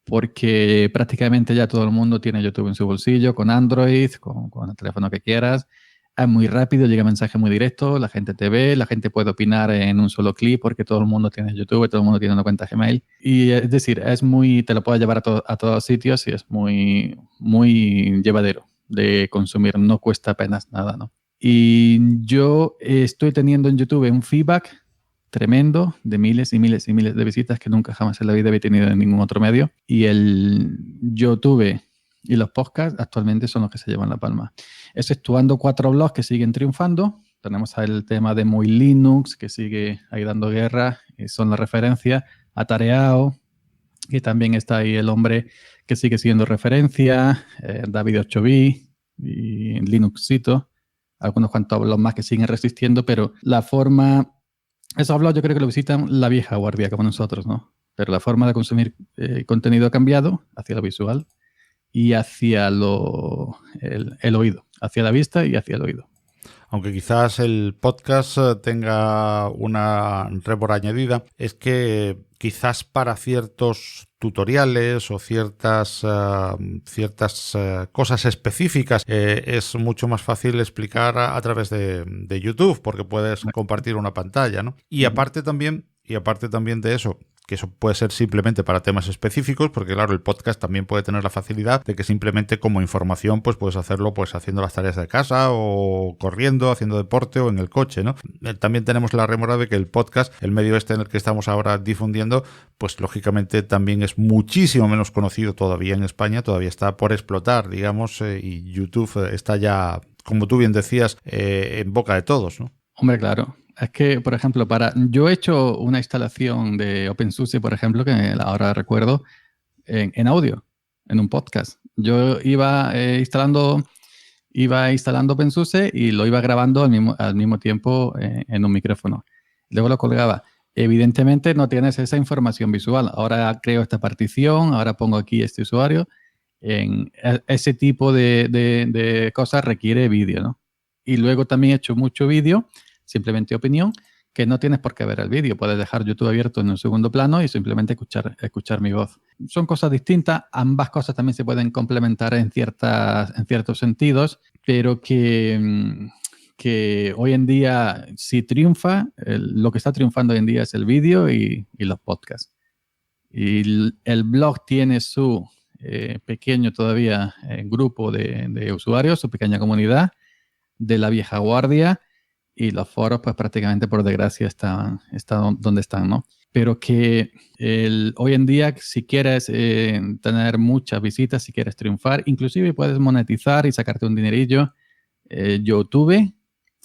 porque prácticamente ya todo el mundo tiene YouTube en su bolsillo, con Android, con el teléfono que quieras. Es muy rápido, llega mensaje muy directo, la gente te ve, la gente puede opinar en un solo clic porque todo el mundo tiene YouTube, todo el mundo tiene una cuenta Gmail. Y es decir, te lo puedes llevar a todos sitios y es muy, muy llevadero de consumir, no cuesta apenas nada, ¿no? Y yo estoy teniendo en YouTube un feedback tremendo de miles y miles y miles de visitas que nunca jamás en la vida había tenido en ningún otro medio. Y el YouTube y los podcasts actualmente son los que se llevan la palma. Exceptuando 4 blogs que siguen triunfando. Tenemos el tema de Muy Linux, que sigue ahí dando guerra, y son la referencia. Atareado, que también está ahí el hombre que sigue siendo referencia. David 8B y Linuxito. Algunos cuantos blogs más que siguen resistiendo, pero la forma... Esos blogs yo creo que lo visitan la vieja guardia como nosotros, ¿no? Pero la forma de consumir contenido ha cambiado hacia lo visual y hacia el oído, hacia la vista y hacia el oído. Aunque quizás el podcast tenga una rémora añadida, es que quizás para ciertos tutoriales o ciertas cosas específicas es mucho más fácil explicar a través de YouTube, porque puedes compartir una pantalla, ¿no? Y aparte también de eso, que eso puede ser simplemente para temas específicos, porque claro, el podcast también puede tener la facilidad de que simplemente como información pues puedes hacerlo pues haciendo las tareas de casa o corriendo, haciendo deporte o en el coche, ¿no? También tenemos la rémora de que el podcast, el medio este en el que estamos ahora difundiendo, pues lógicamente también es muchísimo menos conocido todavía en España, todavía está por explotar, digamos, y YouTube está ya, como tú bien decías, en boca de todos, ¿no? Hombre, claro. Es que, por ejemplo, yo he hecho una instalación de OpenSUSE, por ejemplo, que ahora recuerdo, en audio, en un podcast. Yo iba instalando OpenSUSE y lo iba grabando al mismo tiempo en un micrófono. Luego lo colgaba. Evidentemente no tienes esa información visual. Ahora creo esta partición, ahora pongo aquí este usuario. Ese tipo de cosas requiere vídeo, ¿no? Y luego también he hecho mucho vídeo, simplemente opinión, que no tienes por qué ver el vídeo. Puedes dejar YouTube abierto en un segundo plano y simplemente escuchar mi voz. Son cosas distintas. Ambas cosas también se pueden complementar en ciertos sentidos, pero que hoy en día si triunfa, lo que está triunfando hoy en día es el vídeo y los podcasts. Y el blog tiene su pequeño todavía grupo de usuarios, su pequeña comunidad de la vieja guardia, y los foros pues prácticamente por desgracia están donde están, ¿no? Pero que hoy en día si quieres tener muchas visitas, si quieres triunfar, inclusive puedes monetizar y sacarte un dinerillo. YouTube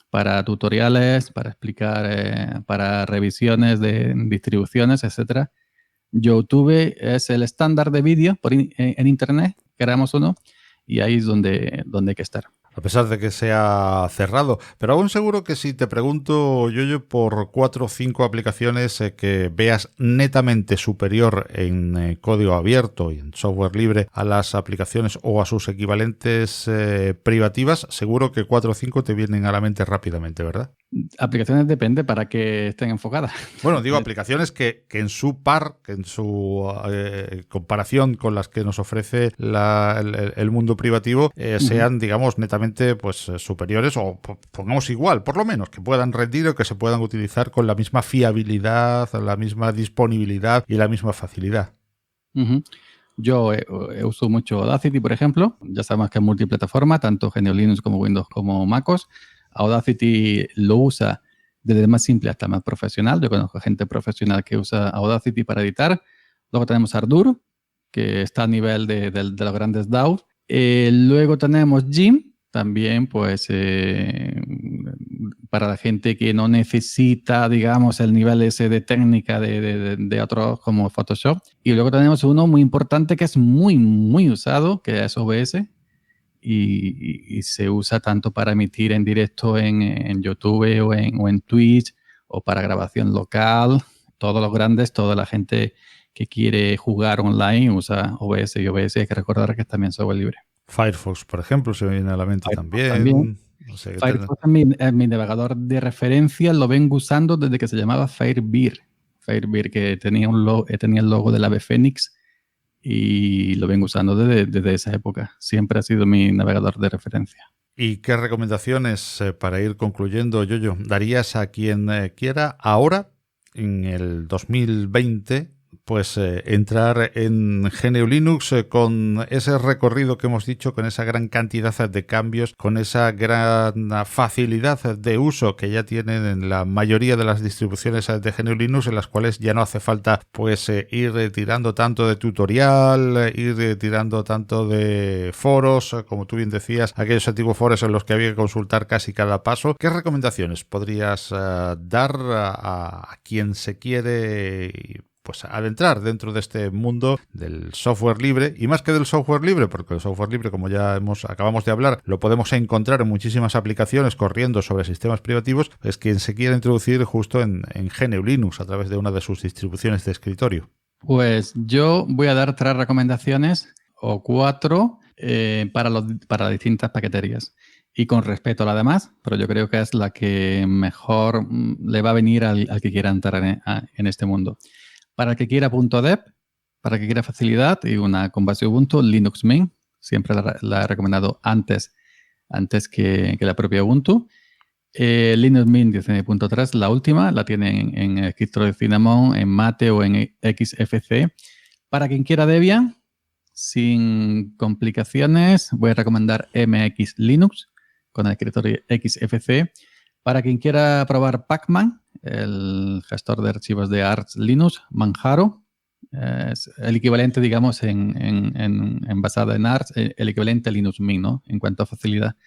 para tutoriales, para explicar, para revisiones de distribuciones, etcétera. YouTube es el estándar de vídeo en Internet, queramos o no, y ahí es donde hay que estar. A pesar de que sea cerrado. Pero aún seguro que si te pregunto, Yoyo, por 4 o 5 aplicaciones que veas netamente superior en código abierto y en software libre a las aplicaciones o a sus equivalentes privativas, seguro que 4 o 5 te vienen a la mente rápidamente, ¿verdad? Aplicaciones depende para que estén enfocadas. Bueno, digo aplicaciones que en su comparación con las que nos ofrece el mundo privativo sean, digamos, netamente pues superiores o pongamos igual, por lo menos, que puedan rendir o que se puedan utilizar con la misma fiabilidad, la misma disponibilidad y la misma facilidad. Yo uso mucho Audacity, por ejemplo. Ya sabemos que es multiplataforma, tanto GNU Linux como Windows como MacOS. Audacity lo usa desde el más simple hasta el más profesional. Yo conozco gente profesional que usa Audacity para editar. Luego tenemos Ardour, que está a nivel de los grandes DAWs. Luego tenemos Jim, también pues para la gente que no necesita, digamos, el nivel ese de técnica de otros como Photoshop. Y luego tenemos uno muy importante que es muy, muy usado, que es OBS. Y se usa tanto para emitir en directo en YouTube o en Twitch o para grabación local. Todos los grandes, toda la gente que quiere jugar online usa OBS y OBS hay que recordar que es también software libre. Firefox, por ejemplo, se me viene a la mente Firefox también. No sé, Firefox es mi navegador de referencia, lo vengo usando desde que se llamaba Firebear. Firebear, que tenía el logo del ave fénix y lo vengo usando desde esa época. Siempre ha sido mi navegador de referencia. ¿Y qué recomendaciones, para ir concluyendo, Yoyo, darías a quien quiera ahora, en el 2020, pues entrar en GNU Linux con ese recorrido que hemos dicho, con esa gran cantidad de cambios, con esa gran facilidad de uso que ya tienen en la mayoría de las distribuciones de GNU Linux, en las cuales ya no hace falta pues ir tirando tanto de tutorial, ir tirando tanto de foros, como tú bien decías, aquellos antiguos foros en los que había que consultar casi cada paso? ¿Qué recomendaciones podrías dar a quien se quiere pues adentrar dentro de este mundo del software libre? Y más que del software libre, porque el software libre, como ya acabamos de hablar, lo podemos encontrar en muchísimas aplicaciones corriendo sobre sistemas privativos, es quien se quiera introducir justo en GNU Linux a través de una de sus distribuciones de escritorio. Pues yo voy a dar 3 recomendaciones. o 4 para las distintas paqueterías. Y con respecto a la demás, pero yo creo que es la que mejor le va a venir al que quiera entrar en este mundo. Para el que quiera .deb, para el que quiera facilidad y una con base Ubuntu, Linux Mint, siempre la he recomendado antes que la propia Ubuntu. Linux Mint 19.3, la última, la tienen en escritorio de Cinnamon, en Mate o en XFC. Para quien quiera Debian, sin complicaciones, voy a recomendar MX Linux con el escritorio XFC. Para quien quiera probar Pacman, el gestor de archivos de Arch Linux, Manjaro, es el equivalente, digamos, en basado en Arch, el equivalente a Linux Mint, ¿no? En cuanto a facilidad.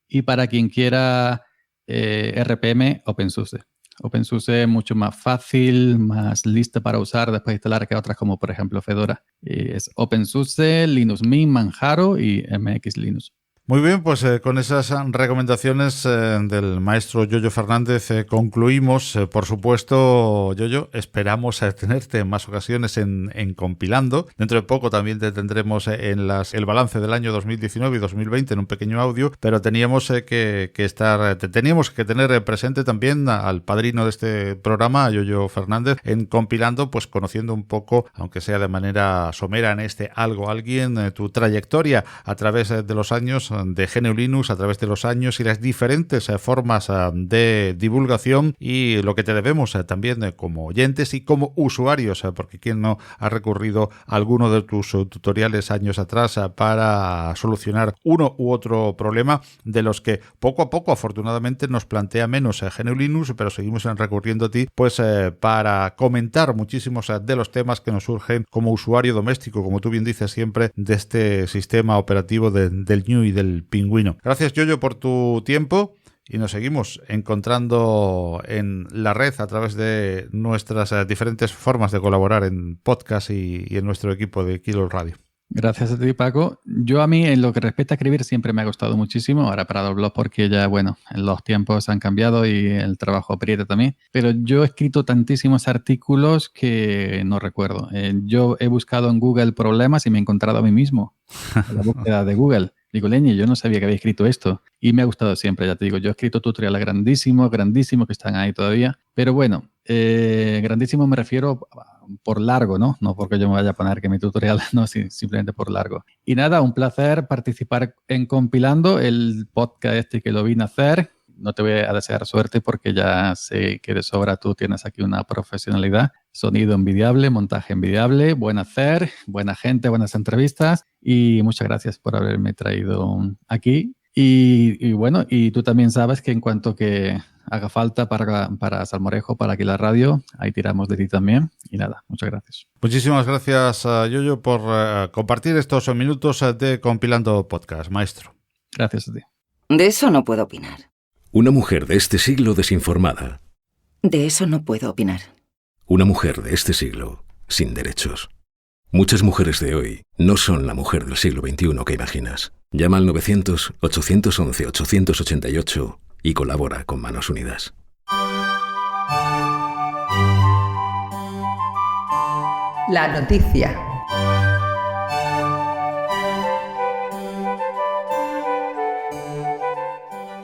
Y para quien quiera RPM, OpenSUSE. OpenSUSE es mucho más fácil, más lista para usar después de instalar que otras como, por ejemplo, Fedora. Es OpenSUSE, Linux Mint, Manjaro y MX Linux. Muy bien, pues con esas recomendaciones del maestro Yoyo Fernández concluimos. Por supuesto, Yoyo, esperamos tenerte en más ocasiones en Compilando. Dentro de poco también te tendremos en el balance del año 2019 y 2020 en un pequeño audio, pero teníamos que tener presente también al padrino de este programa, a Yoyo Fernández, en Compilando, pues conociendo un poco, aunque sea de manera somera en este alguien, tu trayectoria a través de los años de GNU Linux, a través de los años y las diferentes formas de divulgación y lo que te debemos también como oyentes y como usuarios, porque quien no ha recurrido a alguno de tus tutoriales años atrás para solucionar uno u otro problema de los que poco a poco afortunadamente nos plantea menos GNU Linux, pero seguimos recurriendo a ti pues para comentar muchísimos de los temas que nos surgen como usuario doméstico, como tú bien dices siempre, de este sistema operativo del GNU y del Pingüino. Gracias, Yoyo, por tu tiempo y nos seguimos encontrando en la red a través de nuestras diferentes formas de colaborar en podcast y en nuestro equipo de Kilo Radio. Gracias a ti, Paco. A mí, en lo que respecta a escribir, siempre me ha gustado muchísimo. Ahora he parado el blog porque ya, bueno, los tiempos han cambiado y el trabajo aprieta también. Pero yo he escrito tantísimos artículos que no recuerdo. Yo he buscado en Google problemas y me he encontrado a mí mismo en la búsqueda de Google. Digo, leñe, yo no sabía que había escrito esto. Y me ha gustado siempre, ya te digo. Yo he escrito tutoriales grandísimos que están ahí todavía. Pero bueno, grandísimo me refiero por largo, ¿no? No porque yo me vaya a poner que mi tutorial, no, simplemente por largo. Y nada, un placer participar en Compilando, el podcast que lo vine a hacer. No te voy a desear suerte porque ya sé que de sobra tú tienes aquí una profesionalidad. Sonido envidiable, montaje envidiable, buen hacer, buena gente, buenas entrevistas. Y muchas gracias por haberme traído aquí. Y bueno, y tú también sabes que en cuanto que haga falta para Salmorejo, para aquí la radio, ahí tiramos de ti también. Y nada, muchas gracias. Muchísimas gracias, Yoyo, por compartir estos minutos de Compilando Podcast, maestro. Gracias a ti. De eso no puedo opinar. Una mujer de este siglo desinformada. De eso no puedo opinar. Una mujer de este siglo sin derechos. Muchas mujeres de hoy no son la mujer del siglo XXI que imaginas. Llama al 900-811-888 y colabora con Manos Unidas. La noticia.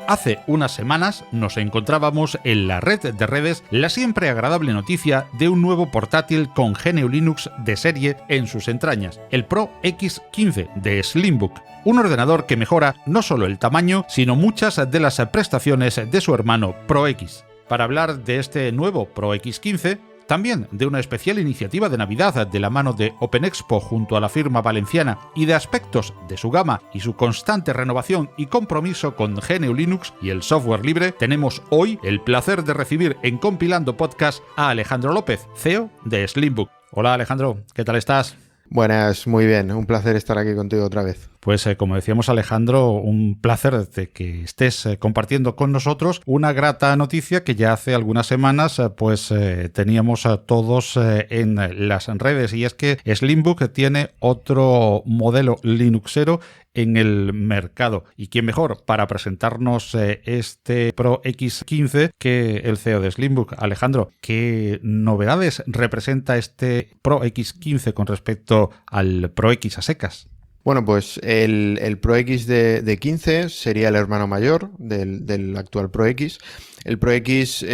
Hace unas semanas nos encontrábamos en la red de redes la siempre agradable noticia de un nuevo portátil con GNU Linux de serie en sus entrañas, el Pro X15 de Slimbook, un ordenador que mejora no solo el tamaño, sino muchas de las prestaciones de su hermano Pro X. Para hablar de este nuevo Pro X15, también de una especial iniciativa de Navidad de la mano de OpenExpo junto a la firma valenciana y de aspectos de su gama y su constante renovación y compromiso con GNU Linux y el software libre, tenemos hoy el placer de recibir en Compilando Podcast a Alejandro López, CEO de Slimbook. Hola Alejandro, ¿qué tal estás? Buenas, muy bien. Un placer estar aquí contigo otra vez. Pues como decíamos, Alejandro, un placer de que estés compartiendo con nosotros una grata noticia que ya hace algunas semanas teníamos a todos en las redes, y es que Slimbook tiene otro modelo Linuxero en el mercado. ¿Y quién mejor para presentarnos este Pro X15 que el CEO de Slimbook? Alejandro, ¿qué novedades representa este Pro X15 con respecto al Pro X a secas? Bueno, pues el Pro X de 15 sería el hermano mayor del actual Pro X. El Pro X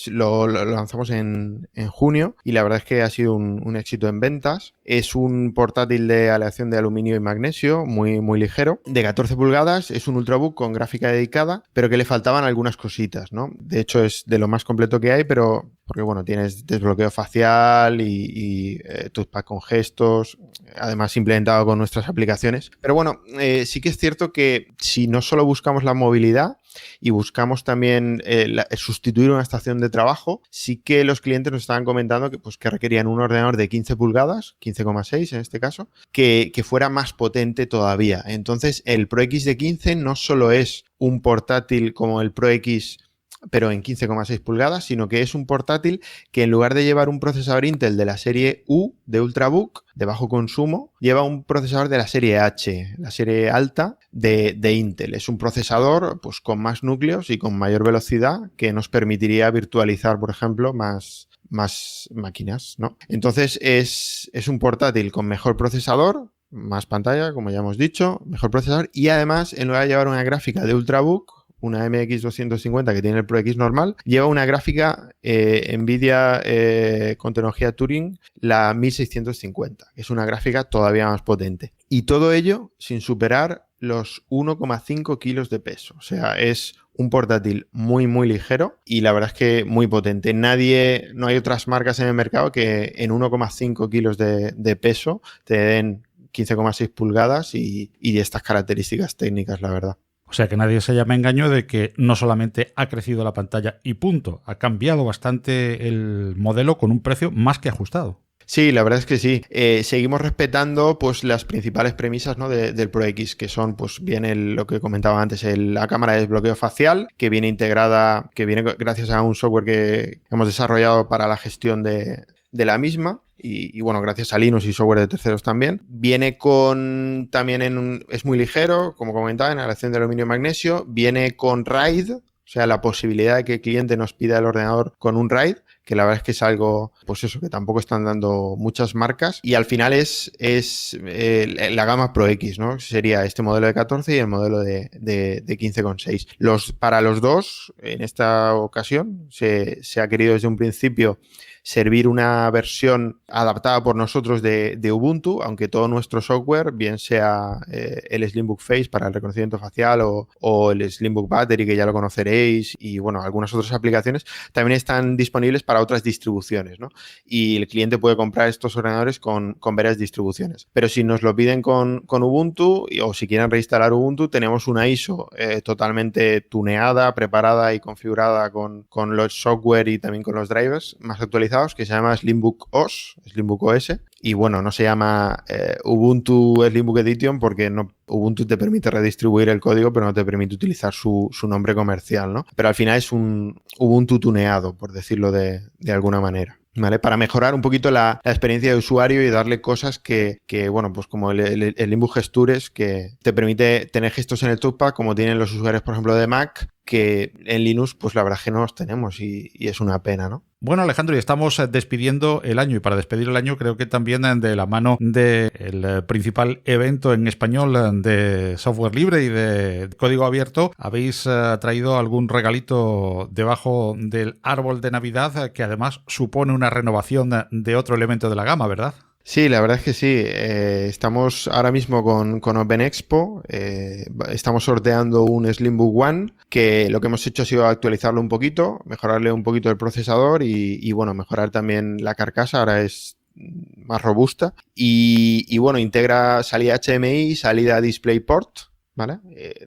lo lanzamos en junio y la verdad es que ha sido un éxito en ventas. Es un portátil de aleación de aluminio y magnesio, muy, muy ligero, de 14 pulgadas. Es un ultrabook con gráfica dedicada, pero que le faltaban algunas cositas, ¿no? De hecho, es de lo más completo que hay, pero porque, bueno, tienes desbloqueo facial y touchpad con gestos, además implementado con nuestras aplicaciones. Pero bueno, sí que es cierto que si no solo buscamos la movilidad, y buscamos también sustituir una estación de trabajo, sí que los clientes nos estaban comentando que requerían un ordenador de 15 pulgadas, 15,6 en este caso, que fuera más potente todavía. Entonces, el Pro X de 15 no solo es un portátil como el Pro X, pero en 15,6 pulgadas, sino que es un portátil que en lugar de llevar un procesador Intel de la serie U de Ultrabook, de bajo consumo, lleva un procesador de la serie H, la serie alta de Intel. Es un procesador pues con más núcleos y con mayor velocidad que nos permitiría virtualizar, por ejemplo, más máquinas, ¿no? Entonces es un portátil con mejor procesador, más pantalla, como ya hemos dicho, mejor procesador y además, en lugar de llevar una gráfica de Ultrabook, una MX250 que tiene el Pro X normal, lleva una gráfica NVIDIA con tecnología Turing, la 1650, que es una gráfica todavía más potente. Y todo ello sin superar los 1,5 kilos de peso. O sea, es un portátil muy, muy ligero y la verdad es que muy potente. No hay otras marcas en el mercado que en 1,5 kilos de peso te den 15,6 pulgadas y estas características técnicas, la verdad. O sea, que nadie se llame engaño de que no solamente ha crecido la pantalla y punto, ha cambiado bastante el modelo con un precio más que ajustado. Sí, la verdad es que sí. Seguimos respetando pues las principales premisas, ¿no? del Pro X, que son, pues viene lo que comentaba antes, la cámara de desbloqueo facial, que viene integrada, que viene gracias a un software que hemos desarrollado para la gestión de la misma. Y bueno, gracias a Linux y software de terceros también. Viene con también es muy ligero, como comentaba, en aleación de aluminio y magnesio. Viene con RAID, o sea, la posibilidad de que el cliente nos pida el ordenador con un RAID, que la verdad es que es algo, pues eso, que tampoco están dando muchas marcas. Y al final es la gama Pro X, ¿no? Sería este modelo de 14 y el modelo de 15,6. Para los dos, en esta ocasión, se ha querido desde un principio servir una versión adaptada por nosotros de Ubuntu, aunque todo nuestro software, bien sea el Slimbook Face para el reconocimiento facial o el Slimbook Battery, que ya lo conoceréis, y bueno, algunas otras aplicaciones, también están disponibles para otras distribuciones, ¿no? Y el cliente puede comprar estos ordenadores con varias distribuciones. Pero si nos lo piden con Ubuntu o si quieren reinstalar Ubuntu, tenemos una ISO totalmente tuneada, preparada y configurada con los software y también con los drivers más actualizados, que se llama Slimbook OS, y bueno, no se llama Ubuntu Slimbook Edition porque Ubuntu te permite redistribuir el código, pero no te permite utilizar su nombre comercial, ¿no? Pero al final es un Ubuntu tuneado, por decirlo de alguna manera, ¿vale? Para mejorar un poquito la experiencia de usuario y darle cosas que bueno, pues como el Slimbook Gestures, que te permite tener gestos en el touchpad como tienen los usuarios, por ejemplo, de Mac, que en Linux, pues la verdad es que no los tenemos y es una pena, ¿no? Bueno, Alejandro, y estamos despidiendo el año, y para despedir el año creo que también de la mano del principal evento en español de software libre y de código abierto, habéis traído algún regalito debajo del árbol de Navidad que además supone una renovación de otro elemento de la gama, ¿verdad? Sí, la verdad es que sí. Estamos ahora mismo con Open Expo. Estamos sorteando un Slimbook One, que lo que hemos hecho ha sido actualizarlo un poquito, mejorarle un poquito el procesador y bueno, mejorar también la carcasa. Ahora es más robusta. Y bueno, integra salida HDMI, salida DisplayPort, ¿vale?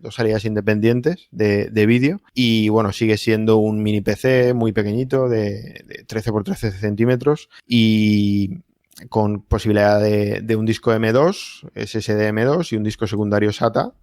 Dos salidas independientes de vídeo. Y bueno, sigue siendo un mini PC muy pequeñito de 13 por 13 centímetros y con posibilidad de un disco M2, SSD M2 y un disco secundario SATA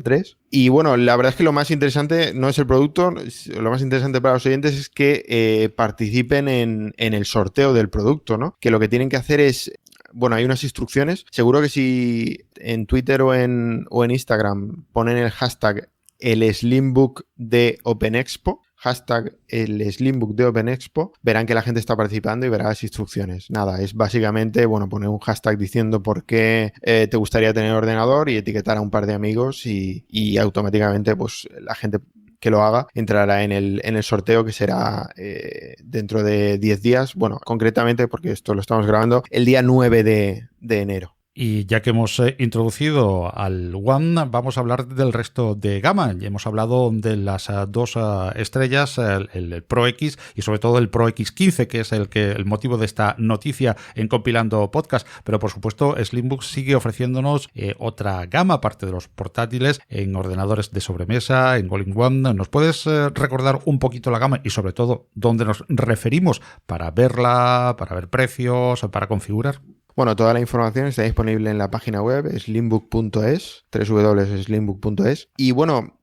3. Y bueno, la verdad es que lo más interesante no es el producto, lo más interesante para los oyentes es que participen en el sorteo del producto, ¿no? Que lo que tienen que hacer es, bueno, hay unas instrucciones. Seguro que si en Twitter o en Instagram ponen el hashtag el Slimbook de Open Expo, hashtag el Slimbook de OpenExpo, verán que la gente está participando y verá las instrucciones. Nada, es básicamente, poner un hashtag diciendo por qué te gustaría tener ordenador y etiquetar a un par de amigos y automáticamente pues la gente que lo haga entrará en el sorteo, que será dentro de 10 días. Bueno, concretamente, porque esto lo estamos grabando, el día 9 de enero. Y ya que hemos introducido al One, vamos a hablar del resto de gama. Ya hemos hablado de las dos estrellas, el Pro X y sobre todo el Pro X15, que es el motivo de esta noticia en Compilando Podcast. Pero por supuesto, Slimbook sigue ofreciéndonos otra gama, aparte de los portátiles, en ordenadores de sobremesa, en All-in-One. ¿Nos puedes recordar un poquito la gama y sobre todo dónde nos referimos para verla, para ver precios, para configurar? Bueno, toda la información está disponible en la página web slimbook.es, www.slimbook.es. Y bueno,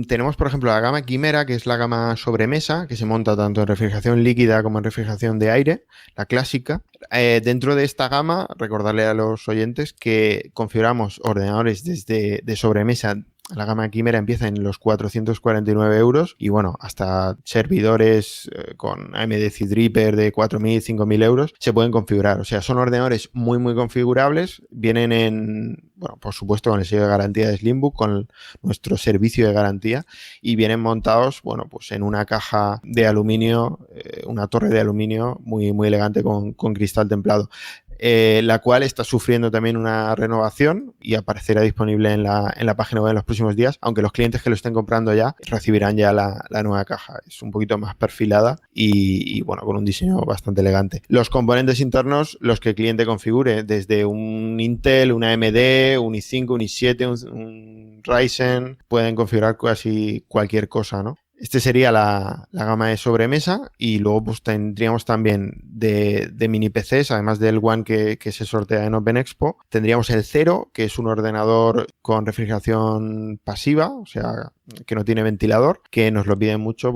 tenemos por ejemplo la gama Quimera, que es la gama sobremesa, que se monta tanto en refrigeración líquida como en refrigeración de aire, la clásica. Dentro de esta gama, recordarle a los oyentes que configuramos ordenadores de sobremesa. La gama Quimera empieza en los 449 euros y bueno, hasta servidores con AMD Threadripper de 4.000, 5.000 euros se pueden configurar. O sea, son ordenadores muy, muy configurables. Vienen por supuesto, con el sello de garantía de Slimbook, con nuestro servicio de garantía, y vienen montados, pues en una caja de aluminio, una torre de aluminio muy, muy elegante con cristal templado. La cual está sufriendo también una renovación y aparecerá disponible en la página web en los próximos días, aunque los clientes que lo estén comprando ya recibirán ya la nueva caja. Es un poquito más perfilada y con un diseño bastante elegante. Los componentes internos, los que el cliente configure, desde un Intel, una AMD, un i5, un i7, un Ryzen, pueden configurar casi cualquier cosa, ¿no? Este sería la gama de sobremesa, y luego pues tendríamos también de mini PCs, además del One que se sortea en OpenExpo, tendríamos el Zero, que es un ordenador con refrigeración pasiva, o sea, que no tiene ventilador, que nos lo piden mucho,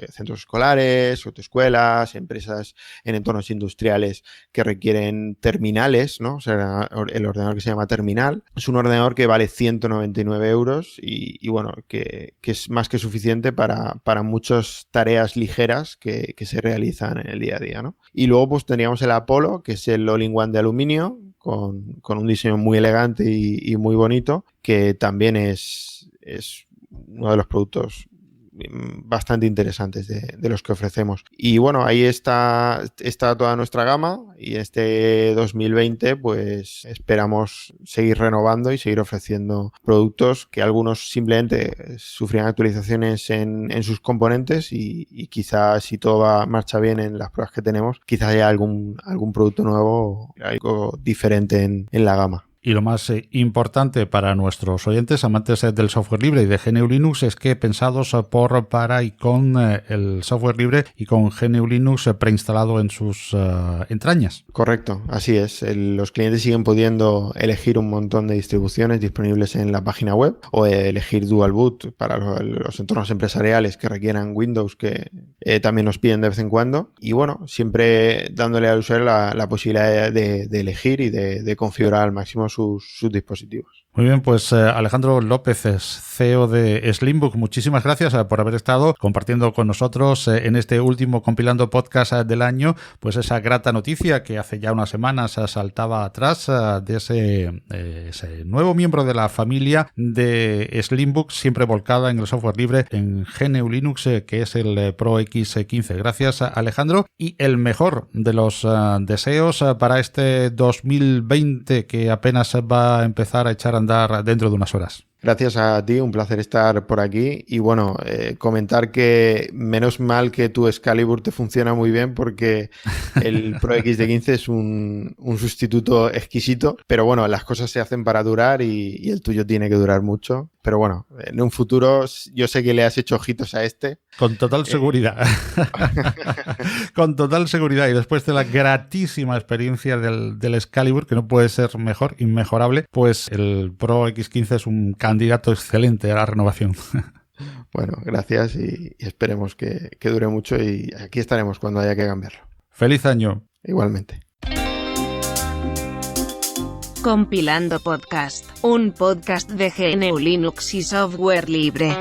centros escolares, autoescuelas, empresas en entornos industriales que requieren terminales, ¿no? O sea, el ordenador que se llama terminal. Es un ordenador que vale 199 euros y que es más que suficiente para muchas tareas ligeras que se realizan en el día a día, ¿no? Y luego pues tendríamos el Apollo, que es el All-in-One de aluminio, con un diseño muy elegante y muy bonito, que también es uno de los productos bastante interesantes de los que ofrecemos. Y ahí está toda nuestra gama, y este 2020 pues esperamos seguir renovando y seguir ofreciendo productos que algunos simplemente sufrían actualizaciones en sus componentes, y quizás, si todo marcha bien en las pruebas que tenemos, quizás haya algún producto nuevo, algo diferente en la gama. Y lo más importante para nuestros oyentes, amantes del software libre y de GNU Linux, es que pensados por, para y con el software libre y con GNU Linux preinstalado en sus entrañas. Correcto, así es. Los clientes siguen pudiendo elegir un montón de distribuciones disponibles en la página web, o elegir Dual Boot para los entornos empresariales que requieran Windows, que también nos piden de vez en cuando. Y siempre dándole al usuario la posibilidad de elegir y de configurar al máximo sus dispositivos. Muy bien, pues Alejandro López, CEO de Slimbook, muchísimas gracias por haber estado compartiendo con nosotros en este último Compilando Podcast del año, pues esa grata noticia que hace ya unas semanas saltaba atrás de ese nuevo miembro de la familia de Slimbook, siempre volcada en el software libre, en GNU Linux, que es el Pro X15. Gracias, Alejandro, y el mejor de los deseos para este 2020 que apenas va a empezar a echar a andar dentro de unas horas. Gracias a ti, un placer estar por aquí, y comentar que menos mal que tu Excalibur te funciona muy bien, porque el Pro X15 es un sustituto exquisito, pero las cosas se hacen para durar, y el tuyo tiene que durar mucho, pero en un futuro yo sé que le has hecho ojitos a este. Con total seguridad. Con total seguridad, y después de la gratísima experiencia del Excalibur, que no puede ser mejor, inmejorable, pues el Pro X15 es un candidato excelente a la renovación. Bueno, gracias, y esperemos que dure mucho, y aquí estaremos cuando haya que cambiarlo. ¡Feliz año! Igualmente. Compilando Podcast, un podcast de GNU Linux y software libre.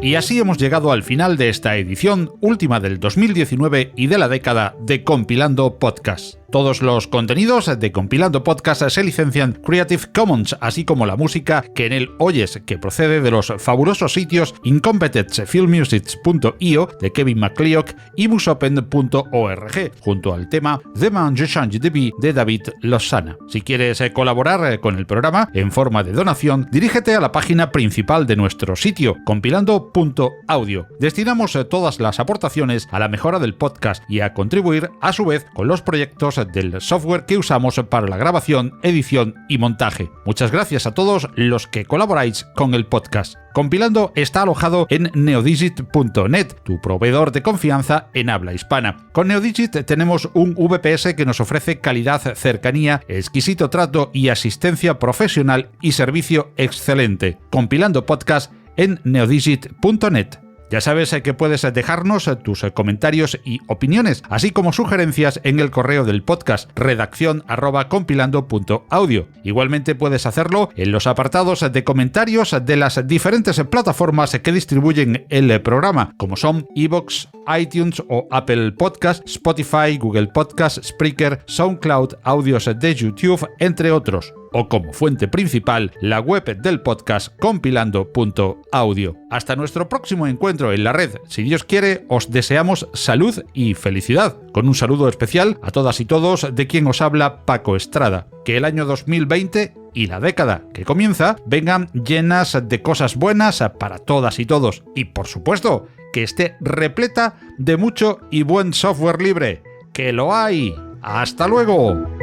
Y así hemos llegado al final de esta edición, última del 2019 y de la década de Compilando Podcast. Todos los contenidos de Compilando Podcast se licencian Creative Commons, así como la música que en él oyes, que procede de los fabulosos sitios incompetentfilmmusics.io de Kevin MacLeod y musopen.org, junto al tema The Man You Change the Bee de David Lozana. Si quieres colaborar con el programa en forma de donación, dirígete a la página principal de nuestro sitio, compilando.audio. Destinamos todas las aportaciones a la mejora del podcast y a contribuir, a su vez, con los proyectos del software que usamos para la grabación, edición y montaje. Muchas gracias a todos los que colaboráis con el podcast. Compilando está alojado en neodigit.net, tu proveedor de confianza en habla hispana. Con Neodigit tenemos un VPS que nos ofrece calidad, cercanía, exquisito trato y asistencia profesional y servicio excelente. Compilando podcast en neodigit.net. Ya sabes que puedes dejarnos tus comentarios y opiniones, así como sugerencias en el correo del podcast redaccion@compilando.audio. Igualmente puedes hacerlo en los apartados de comentarios de las diferentes plataformas que distribuyen el programa, como son iVoox, iTunes o Apple Podcast, Spotify, Google Podcast, Spreaker, SoundCloud, audios de YouTube, entre otros. O como fuente principal, la web del podcast compilando.audio. Hasta nuestro próximo encuentro en la red. Si Dios quiere, os deseamos salud y felicidad. Con un saludo especial a todas y todos de quien os habla, Paco Estrada. Que el año 2020 y la década que comienza vengan llenas de cosas buenas para todas y todos. Y por supuesto, que esté repleta de mucho y buen software libre. ¡Que lo hay! ¡Hasta luego!